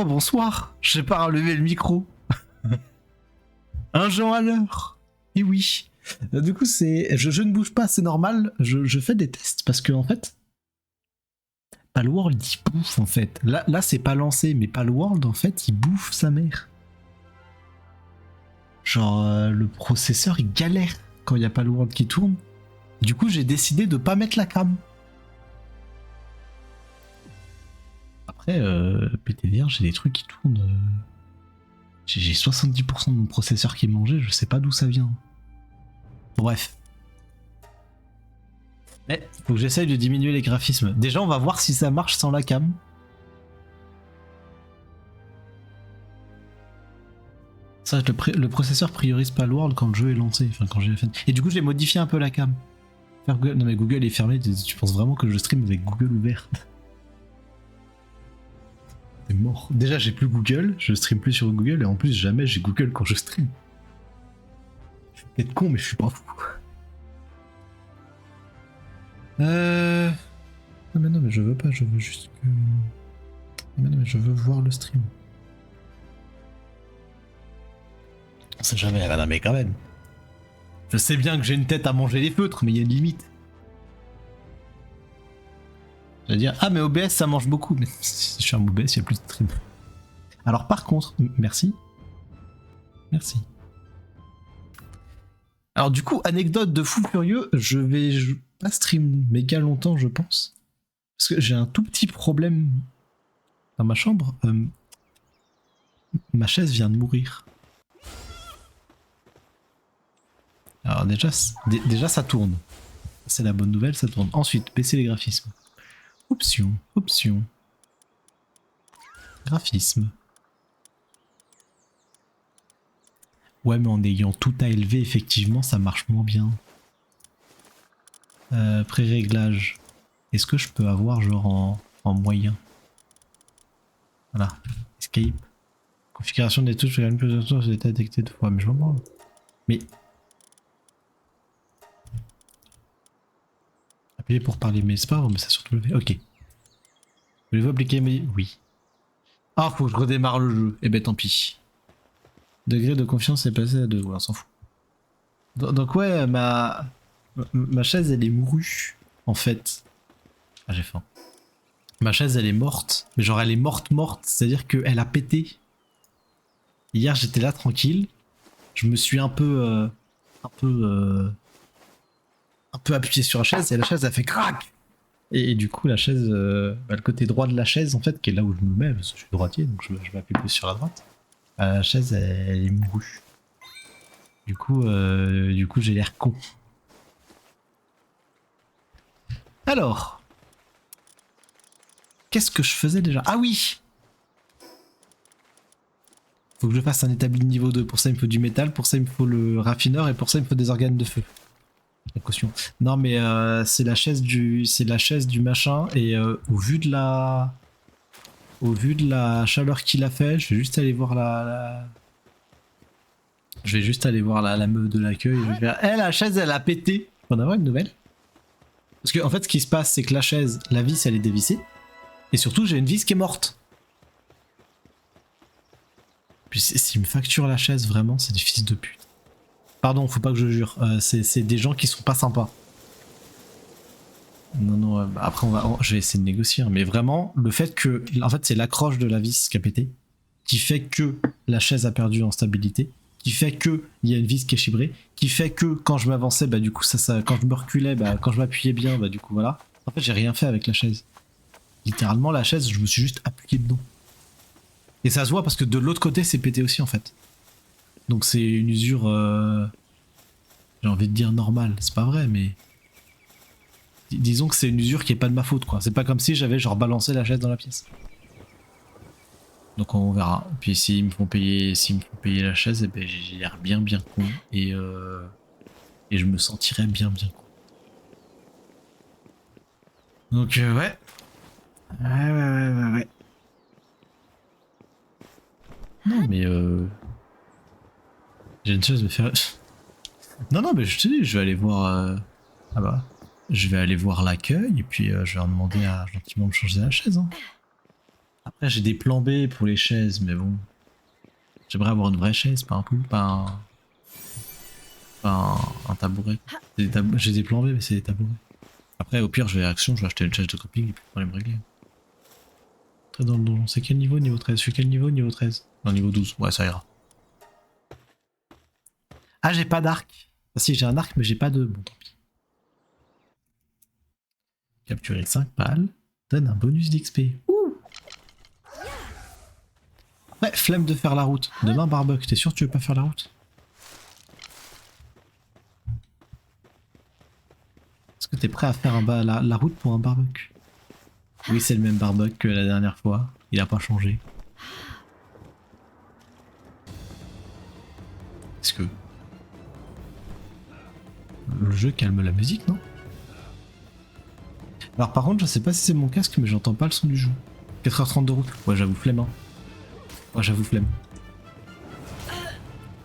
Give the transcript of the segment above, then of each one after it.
Oh bonsoir, j'ai pas relevé le micro. Un Jean à l'heure. Et oui. Du coup c'est, je ne bouge pas, c'est normal. Je fais des tests parce que en fait, Palworld il bouffe en fait. Là c'est pas lancé, mais Palworld en fait il bouffe sa mère. Genre le processeur il galère quand il y a Palworld qui tourne. Du coup j'ai décidé de pas mettre la cam. Après, PTVR, j'ai des trucs qui tournent. J'ai 70% de mon processeur qui est mangé, je sais pas d'où ça vient. Bref. Mais faut que j'essaye de diminuer les graphismes. Déjà, on va voir si ça marche sans la cam. Ça, le processeur priorise pas le world quand le jeu est lancé. Enfin, quand j'ai fait. Et du coup, j'ai modifié un peu la cam. Google... Non, mais Google est fermé. Tu penses vraiment que je stream avec Google ouvert? C'est mort. Déjà, j'ai plus Google, je stream plus sur Google, et en plus, jamais j'ai Google quand je stream. Je suis peut-être con, mais je suis pas fou. Non, mais je veux pas, je veux juste que. Non, mais je veux voir le stream. On sait jamais, non, mais quand même. Je sais bien que j'ai une tête à manger les feutres, mais il y a une limite. Je veux dire, ah mais OBS ça mange beaucoup, mais si je suis un OBS il y a plus de stream. Alors par contre, merci. Alors du coup, anecdote de fou furieux, je vais pas stream méga longtemps je pense. Parce que j'ai un tout petit problème dans ma chambre. Ma chaise vient de mourir. Alors déjà ça tourne. C'est la bonne nouvelle, ça tourne. Ensuite, baisser les graphismes. Option. Graphisme. Ouais, mais en ayant tout à élever, effectivement, ça marche moins bien. Pré-réglage. Est-ce que je peux avoir genre en moyen? Voilà. Escape. Configuration des touches, plus de touches, j'ai été détecté 2 fois. Mais je m'en branle. Mais... Appuyer pour parler, mais c'est pas grave, mais ça surtout le fait. Ok. Voulez-vous appliquer mes... Oui. Ah, faut que je redémarre le jeu. Eh ben tant pis. Degré de confiance est passé à 2. Ouais, on s'en fout. Donc ouais, ma chaise, elle est mourue, en fait. Ah, j'ai faim. Ma chaise, elle est morte. Mais genre, elle est morte. C'est-à-dire qu'elle a pété. Hier, j'étais là, tranquille. Je me suis un peu appuyé sur la chaise et la chaise a fait crac. Et du coup la chaise, le côté droit de la chaise en fait, qui est là où je me mets, parce que je suis droitier donc je m'appuie plus sur la droite, la chaise elle est mourue. Du coup j'ai l'air con. Alors, qu'est-ce que je faisais déjà? Ah oui, faut que je fasse un établi de niveau 2, pour ça il me faut du métal, pour ça il me faut le raffineur et pour ça il me faut des organes de feu. La caution. Non mais c'est la chaise du machin et au vu de la chaleur qu'il a fait, je vais juste aller voir la meuf de l'accueil. Je vais faire, la chaise elle a pété. On va avoir une nouvelle. Parce que en fait ce qui se passe c'est que la chaise, la vis elle est dévissée et surtout j'ai une vis qui est morte. Puis s'il me facture la chaise vraiment c'est des fils de pute. Pardon, faut pas que je jure, c'est des gens qui sont pas sympas. Non, après je vais essayer de négocier, mais vraiment, le fait que, en fait c'est l'accroche de la vis qui a pété, qui fait que la chaise a perdu en stabilité, qui fait que il y a une vis qui est chibrée, qui fait que quand je m'avançais, bah du coup quand je me reculais, bah quand je m'appuyais bien, bah du coup voilà. En fait j'ai rien fait avec la chaise. Littéralement la chaise, je me suis juste appuyé dedans. Et ça se voit parce que de l'autre côté c'est pété aussi en fait. Donc c'est une usure, j'ai envie de dire normale, c'est pas vrai, mais disons que c'est une usure qui est pas de ma faute quoi. C'est pas comme si j'avais genre balancé la chaise dans la pièce. Donc on verra. Puis s'ils me font payer la chaise, eh ben j'ai l'air bien con et je me sentirais bien con. Donc ouais. Non mais j'ai une chose à faire. Non mais je te dis, je vais aller voir. Ah bah, je vais aller voir l'accueil et puis je vais leur demander à gentiment de changer la chaise. Hein. Après, j'ai des plans B pour les chaises, mais bon. J'aimerais avoir une vraie chaise, pas un poule, pas un tabouret. J'ai des plans B, mais c'est des tabourets. Après, au pire, je vais à Action, je vais acheter une chaise de camping et puis on va me régler. Très dans le donjon. C'est quel niveau? Niveau 13. Je suis quel niveau? Niveau 13. Non, niveau 12. Ouais, ça ira. Ah, j'ai pas d'arc. Ah, si, j'ai un arc, mais j'ai pas de. Bon, tant pis. Capturer 5 balles donne un bonus d'XP. Ouh! Ouais, flemme de faire la route. Demain, Barbuck, t'es sûr que tu veux pas faire la route? Est-ce que t'es prêt à faire la route pour un Barbuck? Oui, c'est le même Barbuck que la dernière fois. Il a pas changé. Est-ce que le jeu calme la musique, non? Alors par contre, je sais pas si c'est mon casque, mais j'entends pas le son du jeu. 4h30 de route. Ouais, j'avoue flemme, hein. Ouais, j'avoue flemme.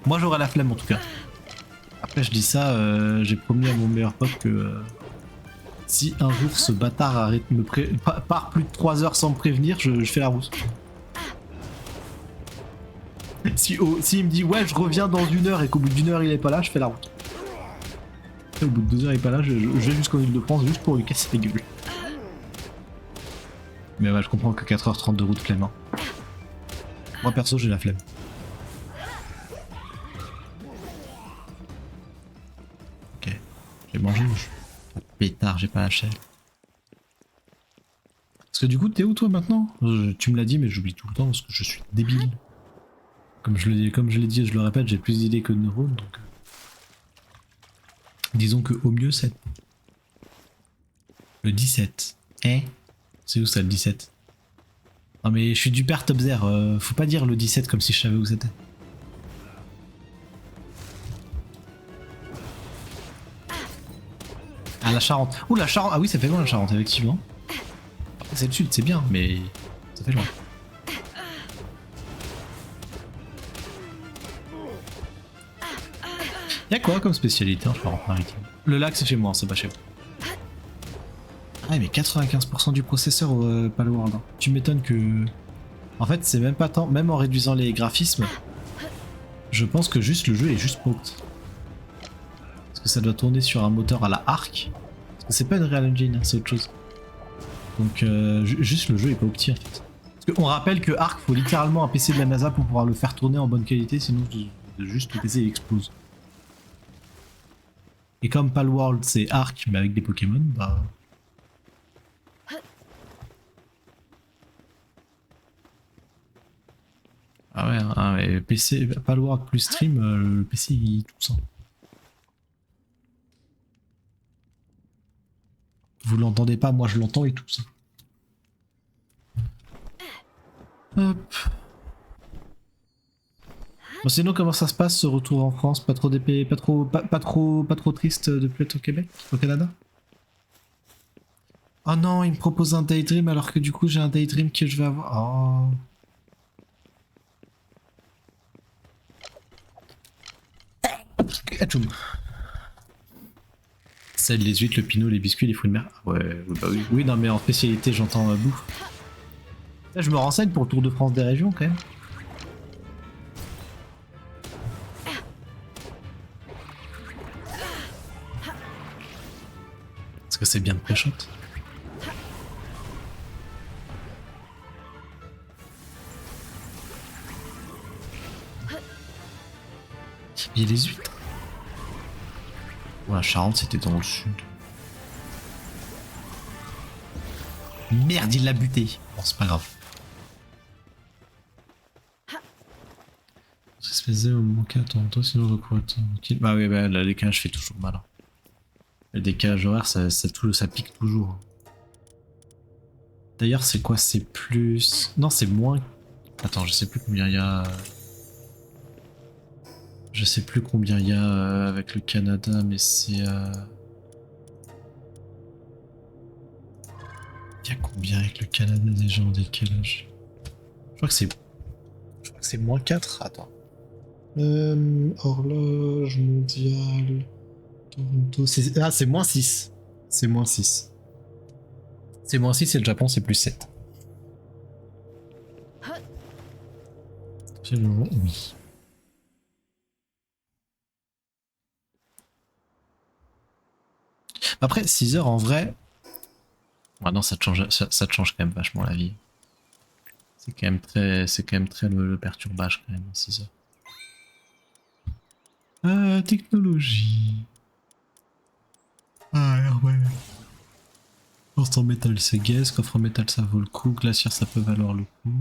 Moi, j'aurais la flemme en tout cas. Après, je dis ça, j'ai promis à mon meilleur pote que si un jour ce bâtard arrête de part plus de 3 heures sans me prévenir, je fais la route. Si il me dit ouais, je reviens dans 1 heure et qu'au bout d'1 heure il est pas là, je fais la route. Et au bout de 2 heures il est pas là, je vais jusqu'en Ile-de-France juste pour lui casser la gueule. Mais ouais, je comprends que 4h30 de route flemme. Hein. Moi perso, j'ai la flemme. Ok, j'ai mangé le jus. Pétard, j'ai pas la chaîne. Parce que du coup, t'es où toi maintenant? Tu me l'as dit, mais j'oublie tout le temps parce que je suis débile. Comme je l'ai dit et je le répète, j'ai plus d'idées que de neurones, donc... Disons que au mieux 7. Le 17. Eh? C'est où ça le 17? Non mais je suis du père Top Zer, faut pas dire le 17 comme si je savais où c'était. Ah la Charente. Ouh la Charente, ah oui ça fait loin la Charente effectivement. Après c'est le sud, c'est bien, mais ça fait loin. Y'a quoi comme spécialité en Charente-Maritime? Le lac c'est chez moi, c'est pas chez vous. Ah mais 95% du processeur Palworld. Hein. Tu m'étonnes que... En fait c'est même pas tant, même en réduisant les graphismes, je pense que juste le jeu est juste poked. Parce que ça doit tourner sur un moteur à la Arc. Parce que c'est pas une Real Engine, hein, c'est autre chose. Donc juste le jeu est pas opti en fait. Parce qu'on rappelle que Arc faut littéralement un PC de la NASA pour pouvoir le faire tourner en bonne qualité, sinon juste le PC il explose. Et comme Palworld c'est Arc mais avec des Pokémon, bah... Ah ouais, PC, Palworld plus stream, le PC il tout ça. Vous l'entendez pas, moi je l'entends et tout ça. Hop. Bon, sinon comment ça se passe ce retour en France? Pas trop d'épée, pas trop triste depuis être au Québec, au Canada? Oh non, il me propose un Daydream alors que du coup j'ai un Daydream que je vais avoir. Oh. Atchoum. Celle, les huîtres, le pinot, les biscuits, les fruits de mer. Ouais, bah oui. Oui, non, mais en spécialité, j'entends bouffe. Là, je me renseigne pour le Tour de France des régions quand même. Parce que c'est bien de pré-shot. Il y a les huîtres. Ouais, Charente, c'était dans le sud. Merde, il l'a buté. Bon, c'est pas grave. Espèce de manquer à toi, sinon je recours tranquille. Bah oui, bah, là, les décalage fait toujours mal. Hein. Le décalage horaire, ça pique toujours. D'ailleurs, c'est quoi? C'est plus... Non, c'est moins... Attends, je sais plus combien il y a... Je sais plus combien il y a avec le Canada, mais c'est... Il y a combien avec le Canada déjà en décalage? Je crois que c'est moins 4. Attends. Horloge mondiale... Toronto... Ah, c'est moins 6. C'est moins 6. C'est moins 6 et le Japon c'est plus 7. C'est le moment, oui. Après, 6 heures en vrai. Ouais, non, ça te change quand même vachement la vie. C'est quand même très le perturbage quand même, 6 heures. Technologie. Ah, ouais. Coffre en métal c'est gaze, coffre en métal ça vaut le coup, glacière ça peut valoir le coup.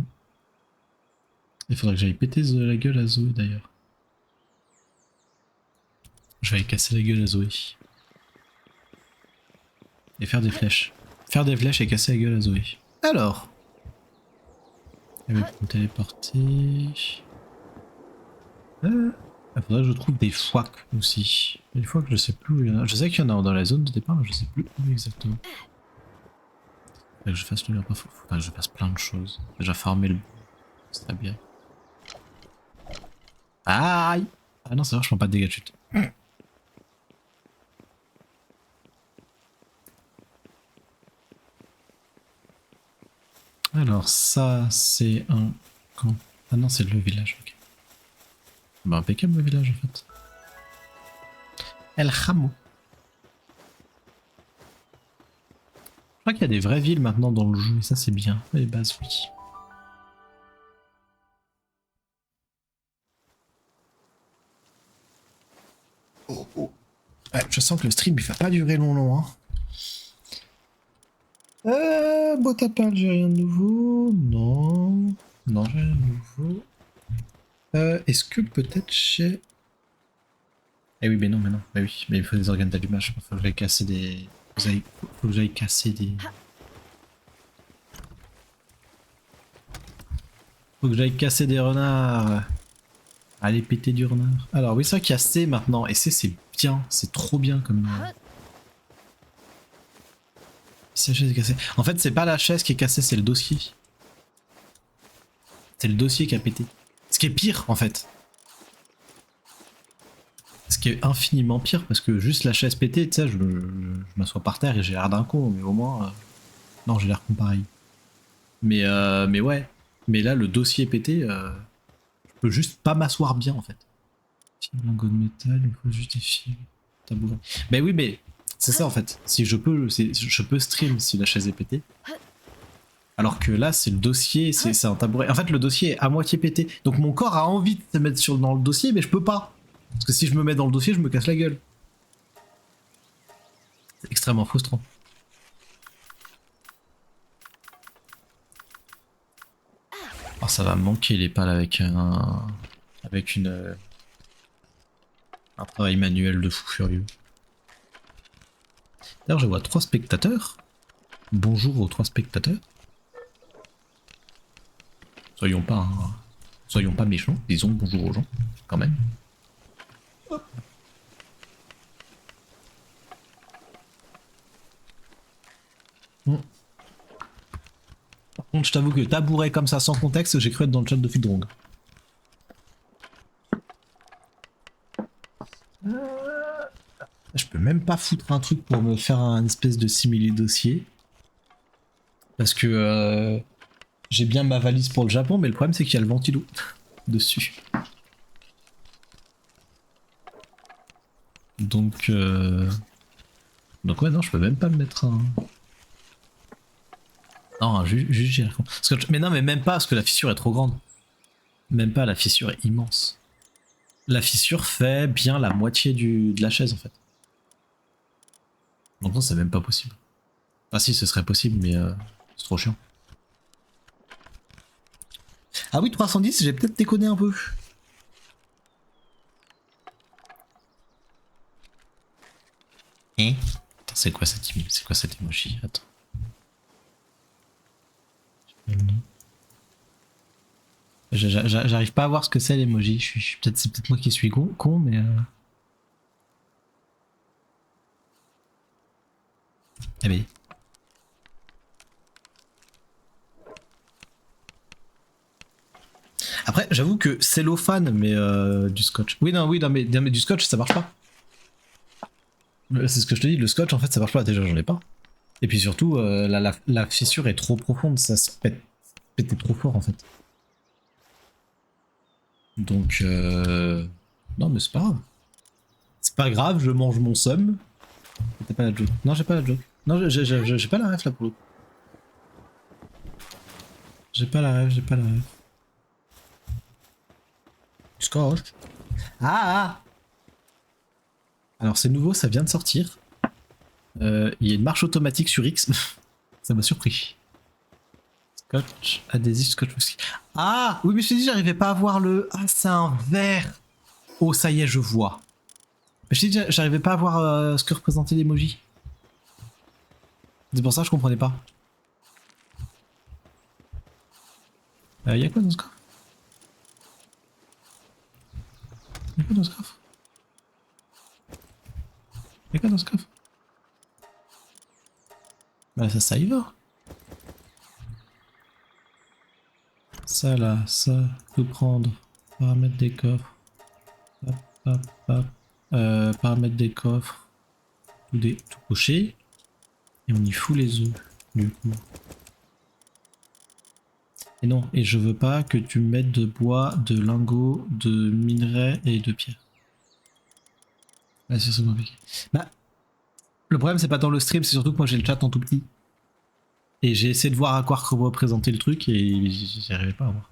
Il faudrait que j'aille péter la gueule à Zoé d'ailleurs. Je vais aller casser la gueule à Zoé. Et faire des flèches. Faire des flèches et casser la gueule à Zoé. Alors. Elle va me téléporter. Il faudrait que je trouve des fouacs aussi. Des fouacs, je sais plus où il y en a. Je sais qu'il y en a dans la zone de départ, mais je sais plus où exactement. Faudrait que je fasse le faudrait que je fasse plein de choses. Déjà farmer le. C'est très bien. Aïe! Ah non, c'est vrai, je prends pas de dégâts de chute. Alors ça, c'est un camp. Ah non, c'est le village, ok. Bah impeccable le village en fait. El Hamo. Je crois qu'il y a des vraies villes maintenant dans le jeu et ça c'est bien. Les bases, oui. Oh, oh. Ouais, je sens que le stream il va pas durer long hein. Botapal, j'ai rien de nouveau. Non. Non, j'ai rien de nouveau. Est-ce que peut-être chez... Eh oui, mais non, mais non. Mais oui, mais il faut des organes d'allumage. Il faut que j'aille casser des... Faut que j'aille casser des... Faut que j'aille casser des renards. Allez péter du renard. Alors oui, c'est vrai qu'il y a C maintenant. Et C, c'est bien. C'est trop bien comme... Si la chaise est cassée. En fait, c'est pas la chaise qui est cassée, c'est le dossier. C'est le dossier qui a pété. Ce qui est pire, en fait. Ce qui est infiniment pire, parce que juste la chaise pétée, tu sais, je m'assois par terre et j'ai l'air d'un con, mais au moins... Non, j'ai l'air con pareil. Mais ouais. Mais là, le dossier pété, je peux juste pas m'asseoir bien, en fait. Lingot de métal, il faut juste des fils. Tabouret. Ben oui, mais c'est ça, en fait. Si je peux stream si la chaise est pétée. Alors que là, c'est le dossier, c'est un tabouret. En fait, le dossier est à moitié pété. Donc mon corps a envie de se mettre dans le dossier, mais je peux pas. Parce que si je me mets dans le dossier, je me casse la gueule. C'est extrêmement frustrant. Alors ça va me manquer les pales avec un travail manuel de fou furieux. D'ailleurs, je vois 3 spectateurs. Bonjour aux 3 spectateurs. Soyons pas méchants, disons bonjour aux gens, quand même. Bon. Par contre, je t'avoue que tabouret comme ça sans contexte, j'ai cru être dans le chat de Fidrong. Je peux même pas foutre un truc pour me faire un espèce de simili dossier. Parce que j'ai bien ma valise pour le Japon, mais le problème c'est qu'il y a le ventilo dessus. Donc ouais, non, je peux même pas me mettre un... Non, juste j'ai la con. Mais non, mais même pas, parce que la fissure est trop grande. Même pas, la fissure est immense. La fissure fait bien la moitié de la chaise en fait. Donc non, c'est même pas possible. Ah si, ce serait possible, mais c'est trop chiant. Ah oui, 310, j'ai peut-être déconné un peu. Hein? C'est quoi cette emoji? Attends. J'arrive pas à voir ce que c'est l'emoji. C'est peut-être moi qui suis con, mais. Eh ben. Après, j'avoue que cellophane, mais du scotch. Oui, non, mais du scotch, ça marche pas. C'est ce que je te dis, le scotch, en fait, ça marche pas. Déjà, j'en ai pas. Et puis surtout, la fissure est trop profonde, ça se pète trop fort, en fait. Donc, non, mais c'est pas grave. C'est pas grave, je mange mon somme. T'as pas la joke. Non, j'ai pas la joke. Non, j'ai pas la ref là pour le coup. J'ai pas la ref, j'ai pas la ref. Scotch. Ah, ah. Alors c'est nouveau, ça vient de sortir. Il y a une marche automatique sur X. Ça m'a surpris. Scotch, adhésif, scotch whisky. Ah oui, mais je t'ai dit, j'arrivais pas à voir le... Ah, c'est un verre. Oh, ça y est, je vois. Mais je t'ai dit, j'arrivais pas à voir ce que représentait l'emoji. C'est pour ça que je comprenais pas. Y'a quoi dans ce coffre? Y'a quoi dans ce coffre? Y'a quoi dans ce coffre? Bah ça y va. Ça là, ça, tout prendre. Paramètres des coffres. Hop, hop, hop. Paramètres des coffres. Tout coché. Et on y fout les œufs, du coup. Et non, et je veux pas que tu me mettes de bois, de lingots, de minerais et de pierre. Là, c'est compliqué. Bah, le problème, c'est pas dans le stream, c'est surtout que moi j'ai le chat en tout petit. Et j'ai essayé de voir à quoi représenter le truc et j'y arrivais pas à voir.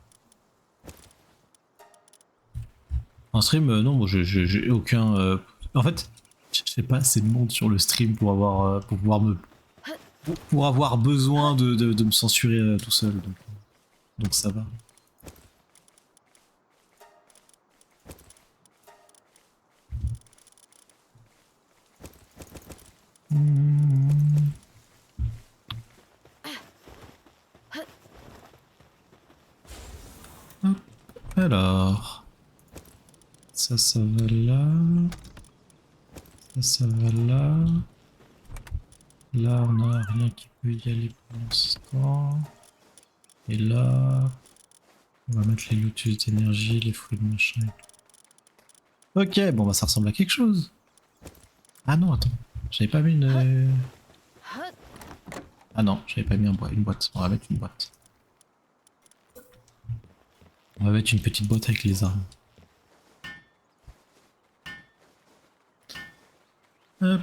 En stream, non, moi j'ai aucun. En fait, je fais pas assez de monde sur le stream pour avoir, pour pouvoir me, pour avoir besoin de me censurer tout seul. Donc ça va. Hop. Alors, ça va là. Ça va là. Là, on a rien qui peut y aller pour l'instant. Et là, on va mettre les lotus d'énergie, les fruits de machin et tout. Ok, bon bah ça ressemble à quelque chose. Ah non, attends, j'avais pas mis une... Ah non, j'avais pas mis une boîte. On va mettre une boîte. On va mettre une petite boîte avec les armes. Hop.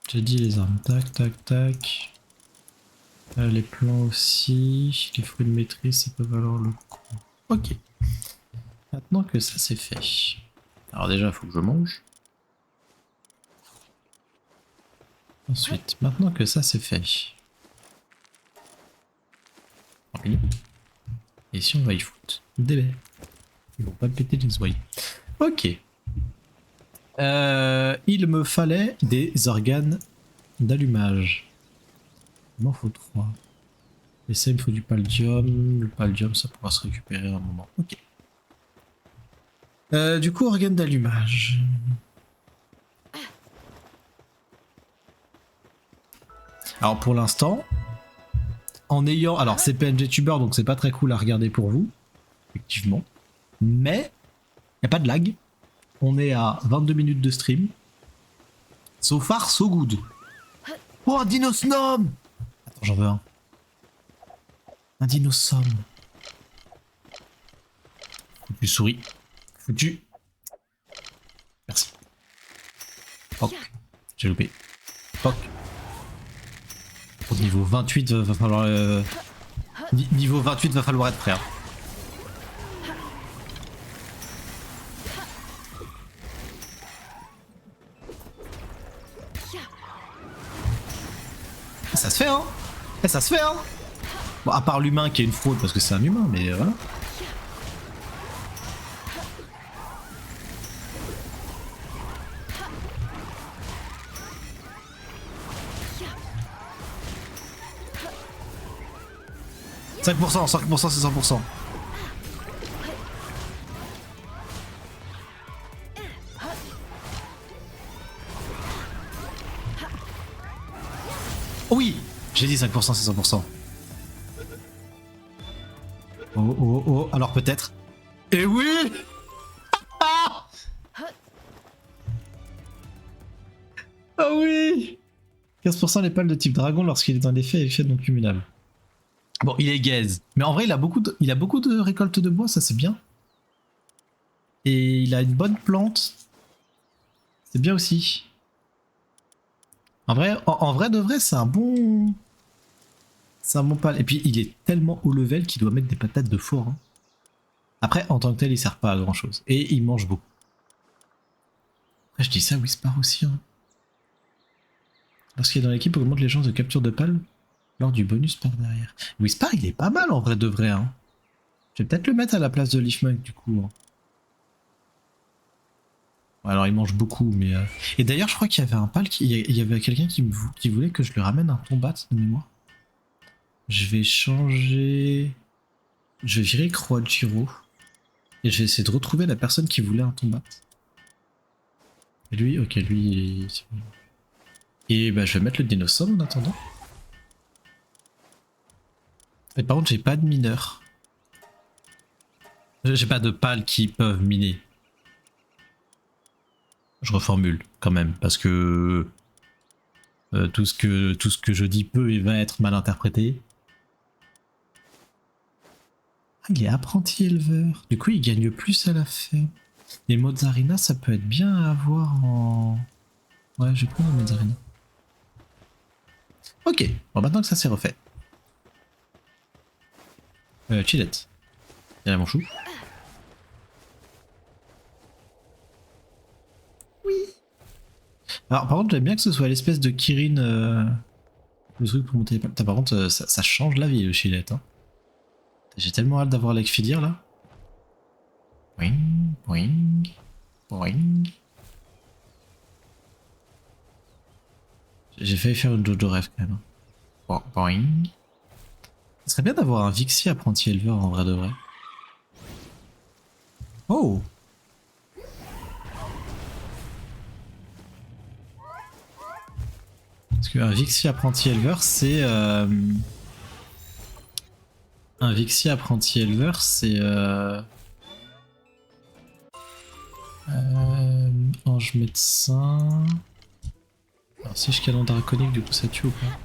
J'ai dit les armes. Tac, tac, tac. Les plans aussi. Les fruits de maîtrise, ça peut valoir le coup. Ok. Maintenant que ça c'est fait. Alors déjà, il faut que je mange. Ensuite, maintenant que ça c'est fait. Et ici on va y foutre des baies. Ils vont pas me péter les oreilles. Ok. Il me fallait des organes d'allumage. Il m'en faut 3. Et ça, il me faut du paldium. Le paldium, ça pourra se récupérer à un moment. Ok. Du coup, organes d'allumage. Alors pour l'instant, en ayant... Alors c'est PNG Tuber, donc c'est pas très cool à regarder pour vous. Effectivement. Mais, y a pas de lag. On est à 22 minutes de stream. So far, so good. Oh, un dinosnom! Attends, j'en veux un. Un dinosome. Foutu souris. Foutu. Merci. Poc. J'ai loupé. Poc. Au niveau 28, va falloir... Niveau 28, va falloir être prêt. Hein. Ça se fait, hein. Ça se fait, hein. Bon, à part l'humain qui est une fraude parce que c'est un humain, mais voilà. « 5%, 5% c'est 100%. Oh oui, j'ai dit 5% c'est 100%. Oh oh oh, alors peut-être. Et oui. Ah, ah oui. 15% les pales de type dragon lorsqu'il est un effet non cumulable. Bon, il est gaze. Mais en vrai, il a beaucoup de récoltes de bois, ça c'est bien. Et il a une bonne plante. C'est bien aussi. En vrai de vrai, c'est un bon... C'est un bon pal. Et puis, il est tellement haut level qu'il doit mettre des patates de fort. Hein. Après, en tant que tel, il sert pas à grand chose. Et il mange beaucoup. Après, je dis ça, Whisper aussi. Hein. Lorsqu'il est dans l'équipe, augmente les chances de capture de pal lors du bonus par derrière. Whisper, il est pas mal en vrai de vrai. Hein. Je vais peut-être le mettre à la place de Leafmunk du coup. Hein. Ouais, alors il mange beaucoup, mais... Et d'ailleurs, je crois qu'il y avait un pal, il y avait quelqu'un qui voulait que je lui ramène un tombat de mémoire. Je vais changer... Je vais virer Croagiro. Et je vais essayer de retrouver la personne qui voulait un tombat. Et lui, ok, lui... Et bah je vais mettre le dinosaure en attendant. Et par contre, j'ai pas de mineurs. J'ai pas de pales qui peuvent miner. Je reformule quand même, parce que tout ce que je dis peut et va être mal interprété. Ah, il est apprenti éleveur. Du coup, il gagne plus à la ferme. Les mozzarella, ça peut être bien à avoir en... Ouais, je vais prendre la mozzarella. Ok, bon maintenant que ça s'est refait. Chillette. Il y a mon chou. Oui. Alors par contre, j'aime bien que ce soit l'espèce de Kirin... le truc pour monter les palmes. Par contre, ça change la vie, le Chillette. Hein. J'ai tellement hâte d'avoir l'Exfidir là. Boing, boing, boing. J'ai failli faire une Jojo rêve quand même. Boing. Ce serait bien d'avoir un Vixie apprenti éleveur en vrai de vrai. Oh! Parce qu'un Vixie apprenti éleveur, c'est... Un Vixie apprenti éleveur, c'est... Ange médecin... Alors si je canon draconique, du coup ça tue ou pas?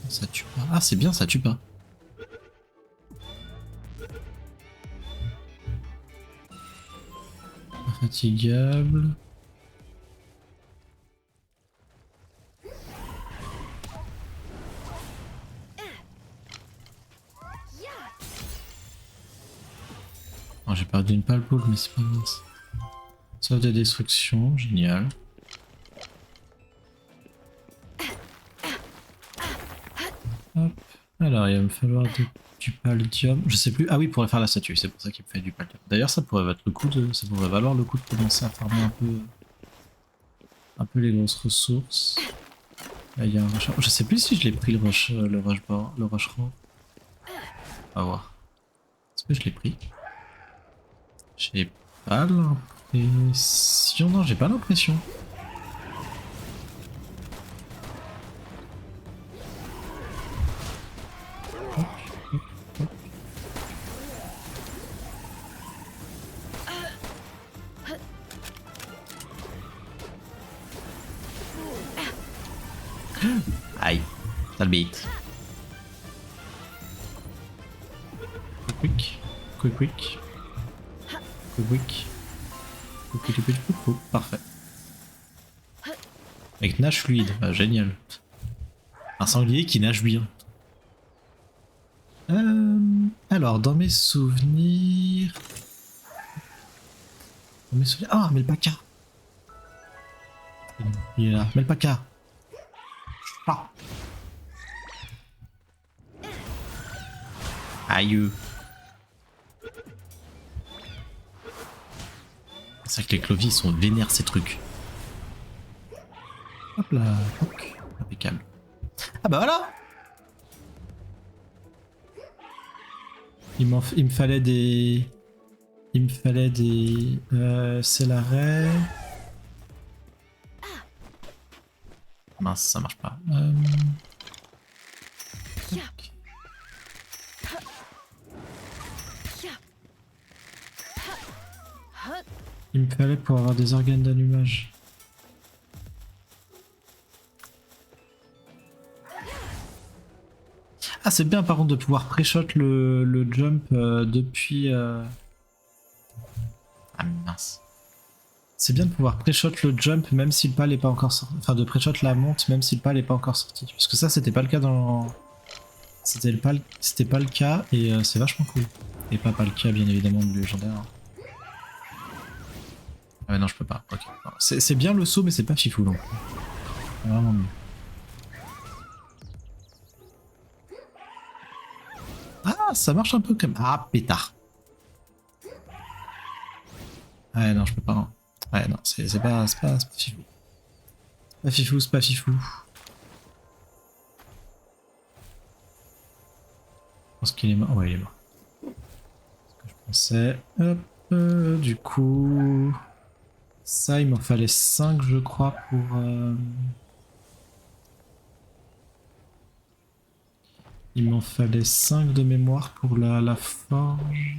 Ça tue pas. Ah c'est bien, ça tue pas. Infatigable. Oh, j'ai perdu une pale poule, mais c'est pas grave. Sauve de destruction, génial. Hop. Alors, il va me falloir du paldium. Je sais plus. Ah oui, pour faire la statue, c'est pour ça qu'il me fait du paldium. D'ailleurs, ça pourrait ça pourrait valoir le coup de commencer à farmer un peu les grosses ressources. Là, il y a un rush. Je sais plus si je l'ai pris le rush raw. On va voir. Est-ce que je l'ai pris? J'ai pas l'impression. Non, j'ai pas l'impression. Aïe, ça le beat. Quick. Parfait. Avec nage fluide, ah, génial. Un sanglier qui nage bien. Alors, dans mes souvenirs... Ah, Melpaka. Il est là, Melpaka. Ah. Aïe. C'est vrai que les clovis sont vénères ces trucs. Hop là, impeccable. Ah bah voilà. Il me fallait des... c'est l'arrêt. Mince, ça marche pas. Il me fallait pour avoir des organes d'allumage. Ah, Ah, c'est bien par contre de pouvoir pré-shot le jump depuis... Ah mince. C'est bien de pouvoir pré-shot le jump même si le pal est pas encore sorti. Enfin, de pré-shot la monte même si le pal est pas encore sorti. Parce que ça, c'était pas le cas dans... C'était pas le cas et c'est vachement cool. Et pas le cas, bien évidemment, du légendaire. Ah, mais non, je peux pas. Ok. C'est bien le saut, mais c'est pas fifou non plus. C'est vraiment mieux. Ah, ça marche un peu comme... Ah, pétard. Ouais, non, je peux pas. Hein. Ouais, non, c'est pas fifou. Pas fifou, c'est pas fifou. Je pense qu'il est mort. Ouais, il est mort. Ce que je pensais. Hop, du coup... Ça, il m'en fallait 5, je crois, pour... Il m'en fallait 5 de mémoire pour la forge.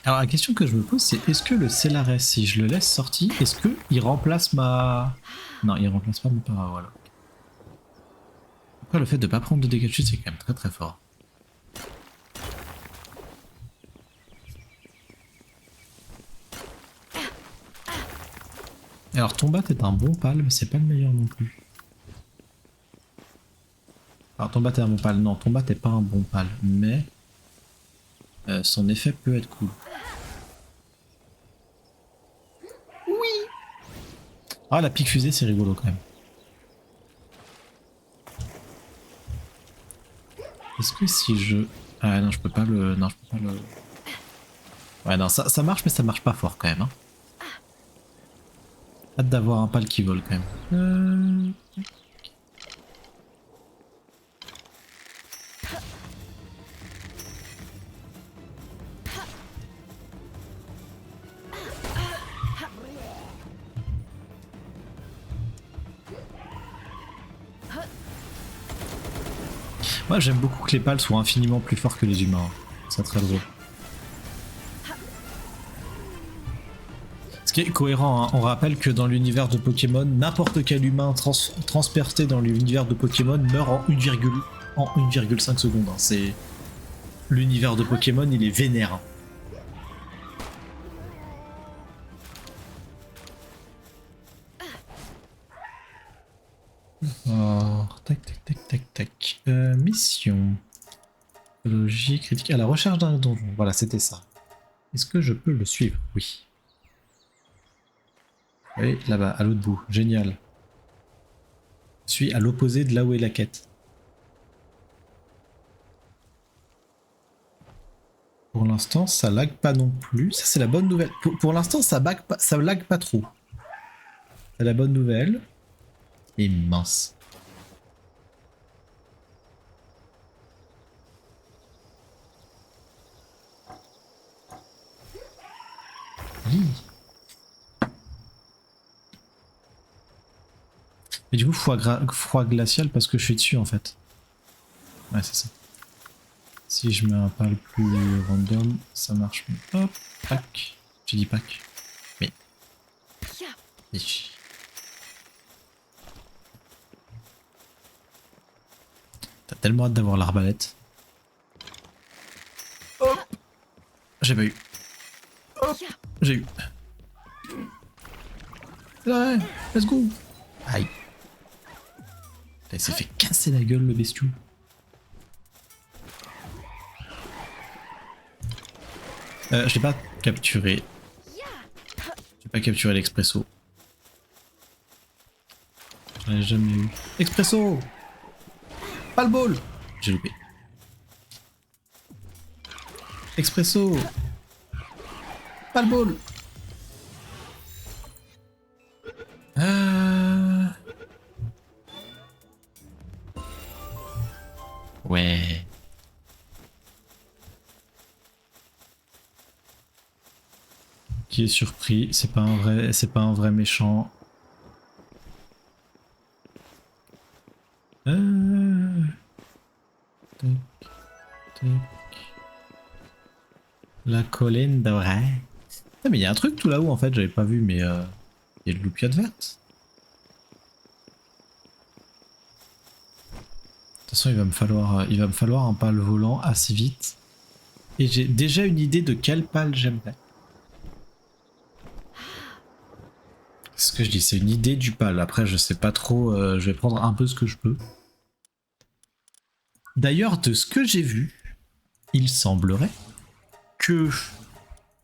Alors la question que je me pose, c'est est-ce que le Celares, si je le laisse sorti, est-ce que il remplace ma... Non, il remplace pas mon para, voilà. Après, le fait de pas prendre de dégâts de chute, c'est quand même très très fort. Alors ton bat est un bon pal, mais c'est pas le meilleur non plus. Alors ton bat est un bon pal, non, ton bat est pas un bon pal, mais son effet peut être cool. Oui. Ah, la pique fusée, c'est rigolo quand même. Est-ce que si je... Ah non, je peux pas le... Non, je peux pas le... Ouais, non, ça marche, mais ça marche pas fort quand même. Hein. Hâte d'avoir un pal qui vole quand même. Moi j'aime beaucoup que les pals soient infiniment plus forts que les humains. C'est très drôle. Ce qui est cohérent, hein. On rappelle que dans l'univers de Pokémon, n'importe quel humain transporté dans l'univers de Pokémon meurt en 1,5 secondes. Hein. C'est l'univers de Pokémon, il est vénère. Hein. Alors, tac, tac, tac, tac, tac. Mission. Écologie critique. À la recherche d'un donjon. Voilà, c'était ça. Est-ce que je peux le suivre? Oui. Oui, là-bas, à l'autre bout. Génial. Je suis à l'opposé de là où est la quête. Pour l'instant, ça lag pas non plus. Ça, c'est la bonne nouvelle. Pour l'instant, ça lag pas trop. C'est la bonne nouvelle. Et mince. Oui. Et du coup, froid glacial parce que je suis dessus en fait. Ouais, c'est ça. Si je mets un pal plus random, ça marche mieux. Hop, pack. J'ai dit pack. Mais. T'as tellement hâte d'avoir l'arbalète. Hop. J'ai pas eu. Hop. J'ai eu. Ouais, let's go. Aïe. Il s'est fait casser la gueule le bestiou. Je l'ai pas capturé. J'ai pas capturé l'expresso. J'en ai jamais eu. Expresso! Pas le ball! J'ai loupé. Expresso! Pas le ball! Ouais. Qui est surpris? C'est pas un vrai méchant. Tac, tac. La colline dorée. Ah mais il y a un truc tout là-haut en fait, j'avais pas vu, mais il y a de l'opiate verte. façon, il va me falloir un pal volant assez vite. Et j'ai déjà une idée de quel pal j'aimerais. C'est ce que je dis, c'est une idée du pal. Après, je sais pas trop, je vais prendre un peu ce que je peux. D'ailleurs, de ce que j'ai vu, il semblerait que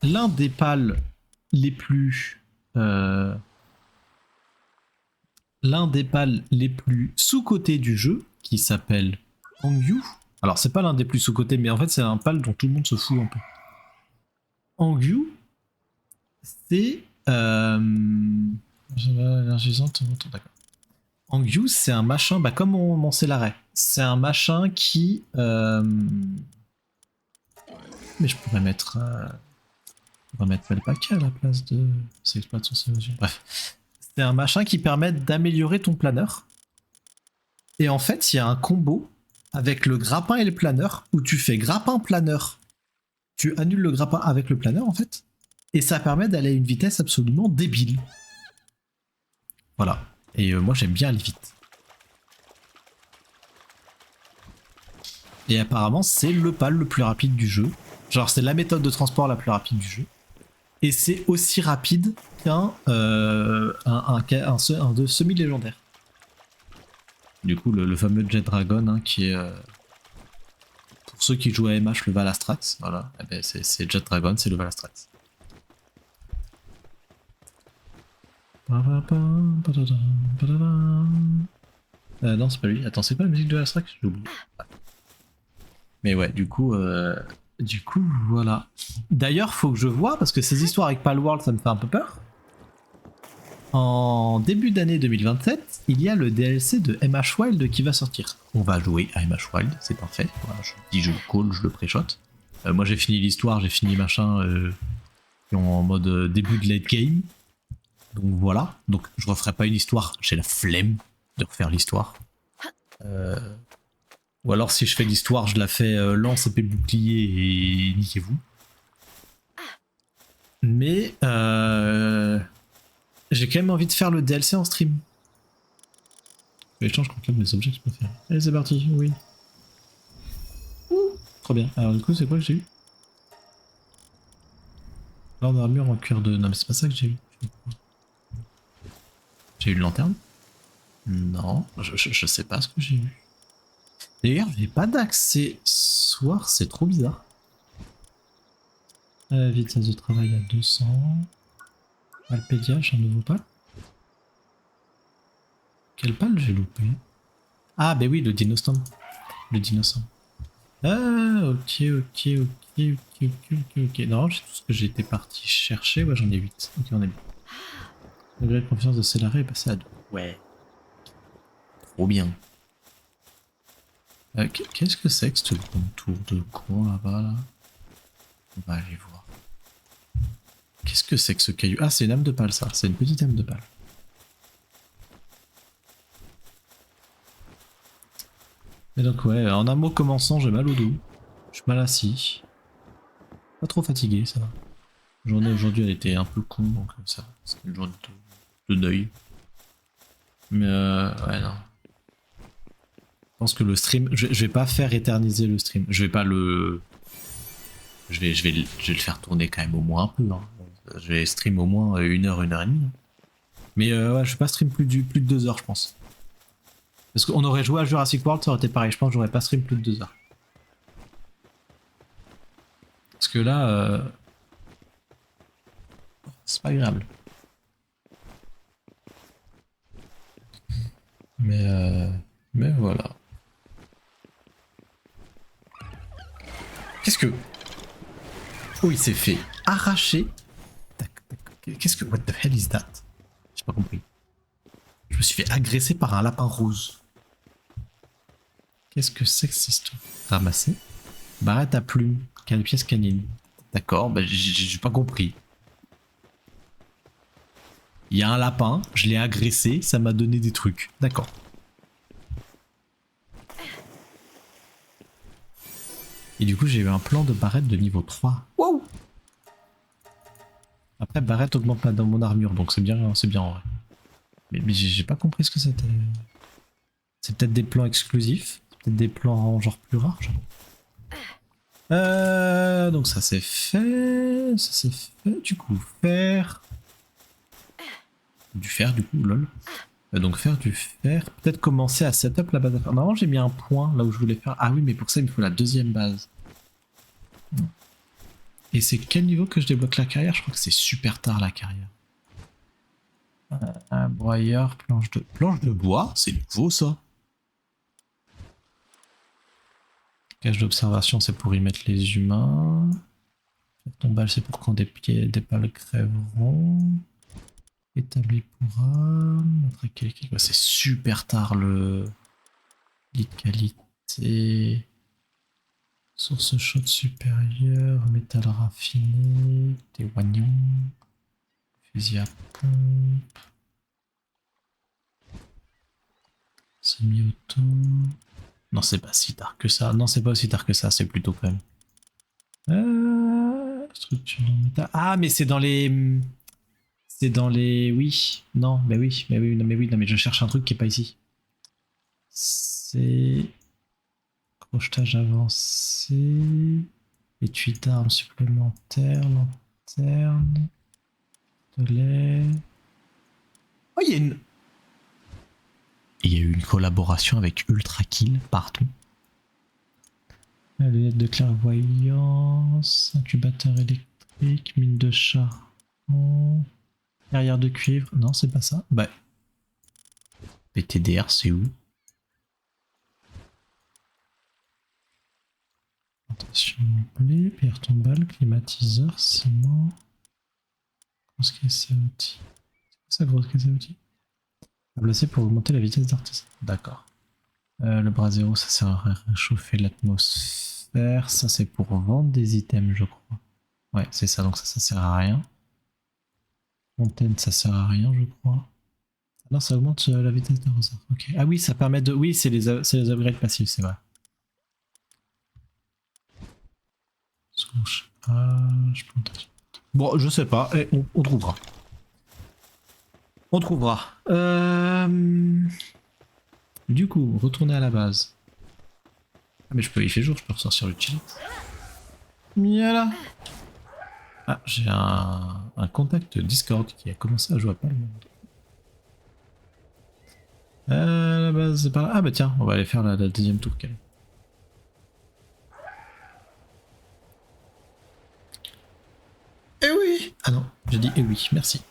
l'un des pals les plus... l'un des pals les plus sous-cotés du jeu, qui s'appelle Angyu. Alors, c'est pas l'un des plus sous-cotés, mais en fait, c'est un pal dont tout le monde se fout un peu. Angyu, c'est... énergisante, d'accord. Angyu, c'est un machin, bah comme mon Celaray. C'est un machin qui... Mais je pourrais mettre... On va mettre le paquet à la place de... C'est exploitation synergie. Bref. C'est un machin qui permet d'améliorer ton planeur. Et en fait, il y a un combo avec le grappin et le planeur où tu fais grappin-planeur. Tu annules le grappin avec le planeur en fait. Et ça permet d'aller à une vitesse absolument débile. Voilà. Et moi j'aime bien aller vite. Et apparemment c'est le pal le plus rapide du jeu. Genre c'est la méthode de transport la plus rapide du jeu. Et c'est aussi rapide qu'un de semi-légendaire. Du coup le fameux Jet Dragon hein, qui est... pour ceux qui jouent à MH le Valastrax, voilà, eh ben, c'est Jet Dragon, c'est le Valastrax. Non c'est pas lui, attends c'est quoi la musique de Valastrax? J'ai oublié. Mais ouais, du coup voilà. D'ailleurs, faut que je vois, parce que ces histoires avec Palworld, ça me fait un peu peur. En début d'année 2027, il y a le DLC de MH Wild qui va sortir. On va jouer à MH Wild, c'est parfait. Voilà, je dis je le call, je le pré-shot. Moi j'ai fini l'histoire, j'ai fini machin en mode début de late game. Donc voilà, donc je referai pas une histoire, j'ai la flemme de refaire l'histoire. Ou alors si je fais l'histoire, je la fais lance, épée, bouclier et niquez-vous. Mais j'ai quand même envie de faire le DLC en stream. Échange contre les objets que je peux faire. Allez c'est parti, oui. Ouh, trop bien. Alors du coup c'est quoi que j'ai eu? L'ordre d'armure en cuir de... Non mais c'est pas ça que j'ai eu. J'ai eu une lanterne? Non, je sais pas ce que j'ai eu. D'ailleurs, j'ai pas d'accessoires, c'est trop bizarre. Vitesse de travail à 200. Alpédia, j'ai un nouveau pal. Quel pal j'ai loupé? Ah, bah oui, le Dinostorm. Le Dinosaure. Ah, ok. Non, j'ai tout ce que j'étais parti chercher. Ouais, j'en ai 8. Ok, on est bien. Le degré de confiance de Celaray est passé à 2. Ouais. Trop bien. Qu'est-ce que c'est que ce contour de con là-bas là? On va aller voir. Qu'est-ce que c'est que ce caillou? Ah c'est une âme de pal ça, c'est une petite âme de pal. Et donc ouais, en un mot commençant, j'ai mal au dos. Je suis mal assis. Pas trop fatigué, ça va. La journée aujourd'hui elle était un peu con donc ça, c'est une journée de deuil. Mais ouais non. Je pense que le stream, je vais pas faire éterniser le stream. Je vais pas le... Je vais le faire tourner quand même au moins un peu. Hein. Je vais stream au moins 1 heure, 1 heure et demie. Mais ouais, je vais pas stream plus de 2 heures, je pense. Parce qu'on aurait joué à Jurassic World, ça aurait été pareil. Je pense que j'aurais pas stream plus de 2 heures. Parce que là, c'est pas agréable. Mais voilà. Qu'est-ce que... Oh, il s'est fait arracher. Qu'est-ce que... What the hell is that? J'ai pas compris. Je me suis fait agresser par un lapin rose. Qu'est-ce que c'est que cette histoire? Ramasser. Barrette à plumes. Quelle pièce canine. D'accord, bah j'ai pas compris. Il y a un lapin, je l'ai agressé, ça m'a donné des trucs. D'accord. Et du coup, j'ai eu un plan de barrette de niveau 3. Wow! Après, barrette augmente dans mon armure, donc c'est bien en vrai. Mais j'ai pas compris ce que c'était. C'est peut-être des plans exclusifs. peut-être des plans genre plus rares. Donc ça c'est fait. Ça c'est fait. Du coup, faire. Du fer, du coup, lol. Donc faire du fer. Peut-être commencer à setup la base à faire. Normalement, j'ai mis un point là où je voulais faire. Ah oui, mais pour ça, il me faut la deuxième base. Et c'est quel niveau que je débloque la carrière? Je crois que c'est super tard la carrière. Un broyeur, planche de bois, c'est nouveau ça. Cage d'observation, c'est pour y mettre les humains. Tombale, c'est pour quand des pales crèveront. Établi pour âme. C'est super tard le. Lit de qualité. Source chaude supérieure. Métal raffiné. Des oignons. Fusil à pompe. Semi-auto. Non, c'est pas si tard que ça. Non, c'est pas aussi tard que ça. C'est plutôt quand même. Structure en métal. Ah, mais c'est dans les. C'est dans les. Oui. Non, mais oui. Mais oui, non, mais oui. Non, mais je cherche un truc qui est pas ici. C'est. Crochetage avancé. Étui d'armes supplémentaires. Lanterne. Pistolet. Oh, il y a une. Il y a eu une collaboration avec Ultra Kill partout. La lunette de clairvoyance. Incubateur électrique. Mine de charbon. Carrière de cuivre. Non, c'est pas ça. Bah. PTDR, c'est où? Attention, blé, pierre tombale, climatiseur, ciment. Grosse caisse à outils. C'est quoi ça, grosse caisse à outils? À placer pour augmenter la vitesse d'artisan. D'accord. Le bras zéro, ça sert à réchauffer l'atmosphère. Ça, c'est pour vendre des items, je crois. Ouais, c'est ça, donc ça sert à rien. Fontaine, ça sert à rien, je crois. Non, ça augmente la vitesse de ressort. Ok. Ah oui, ça permet de. Oui, c'est les upgrades passifs, c'est vrai. Souche, plantation. Bon, je sais pas. On trouvera. On trouvera. Du coup, retourner à la base. Ah, mais il fait jour, je peux ressortir le chili. Voilà. Ah, j'ai un contact Discord qui a commencé à jouer à pas le monde. La base, c'est par là. Ah bah tiens, on va aller faire la deuxième tour quand même. Eh oui! Ah non, j'ai dit eh oui, merci.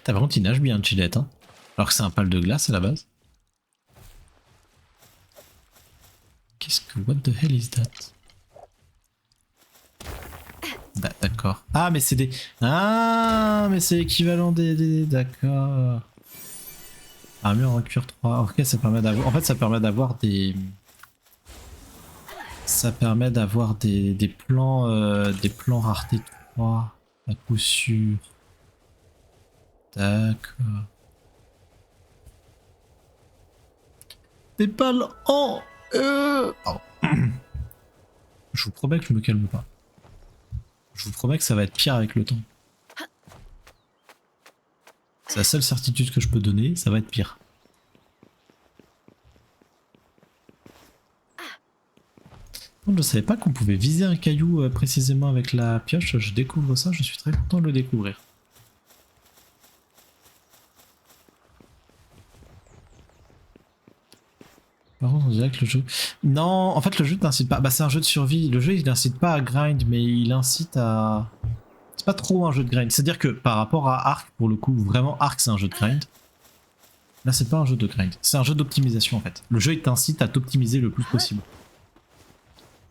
T'as vraiment, tu nages bien, Chilette, hein? Alors que c'est un pal de glace à la base. Qu'est-ce que... What the hell is that? D'accord. Ah, mais c'est des... Ah, mais c'est l'équivalent des... D'accord. Armure en cuir 3. Ok, ça permet d'avoir... En fait, ça permet d'avoir des... Ça permet d'avoir des plans rareté 3 à coup sûr. D'accord. Des pales en... Oh. Je vous promets que je me calme pas. Je vous promets que ça va être pire avec le temps. C'est la seule certitude que je peux donner, ça va être pire. Je savais pas qu'on pouvait viser un caillou précisément avec la pioche, je découvre ça, je suis très content de le découvrir. Par contre on dirait que le jeu... Non, en fait le jeu t'incite pas... Bah c'est un jeu de survie, le jeu il n'incite pas à grind, mais il incite à... C'est pas trop un jeu de grind, c'est-à-dire que par rapport à Ark, pour le coup, vraiment Ark c'est un jeu de grind. Là c'est pas un jeu de grind, c'est un jeu d'optimisation en fait. Le jeu il t'incite à t'optimiser le plus possible.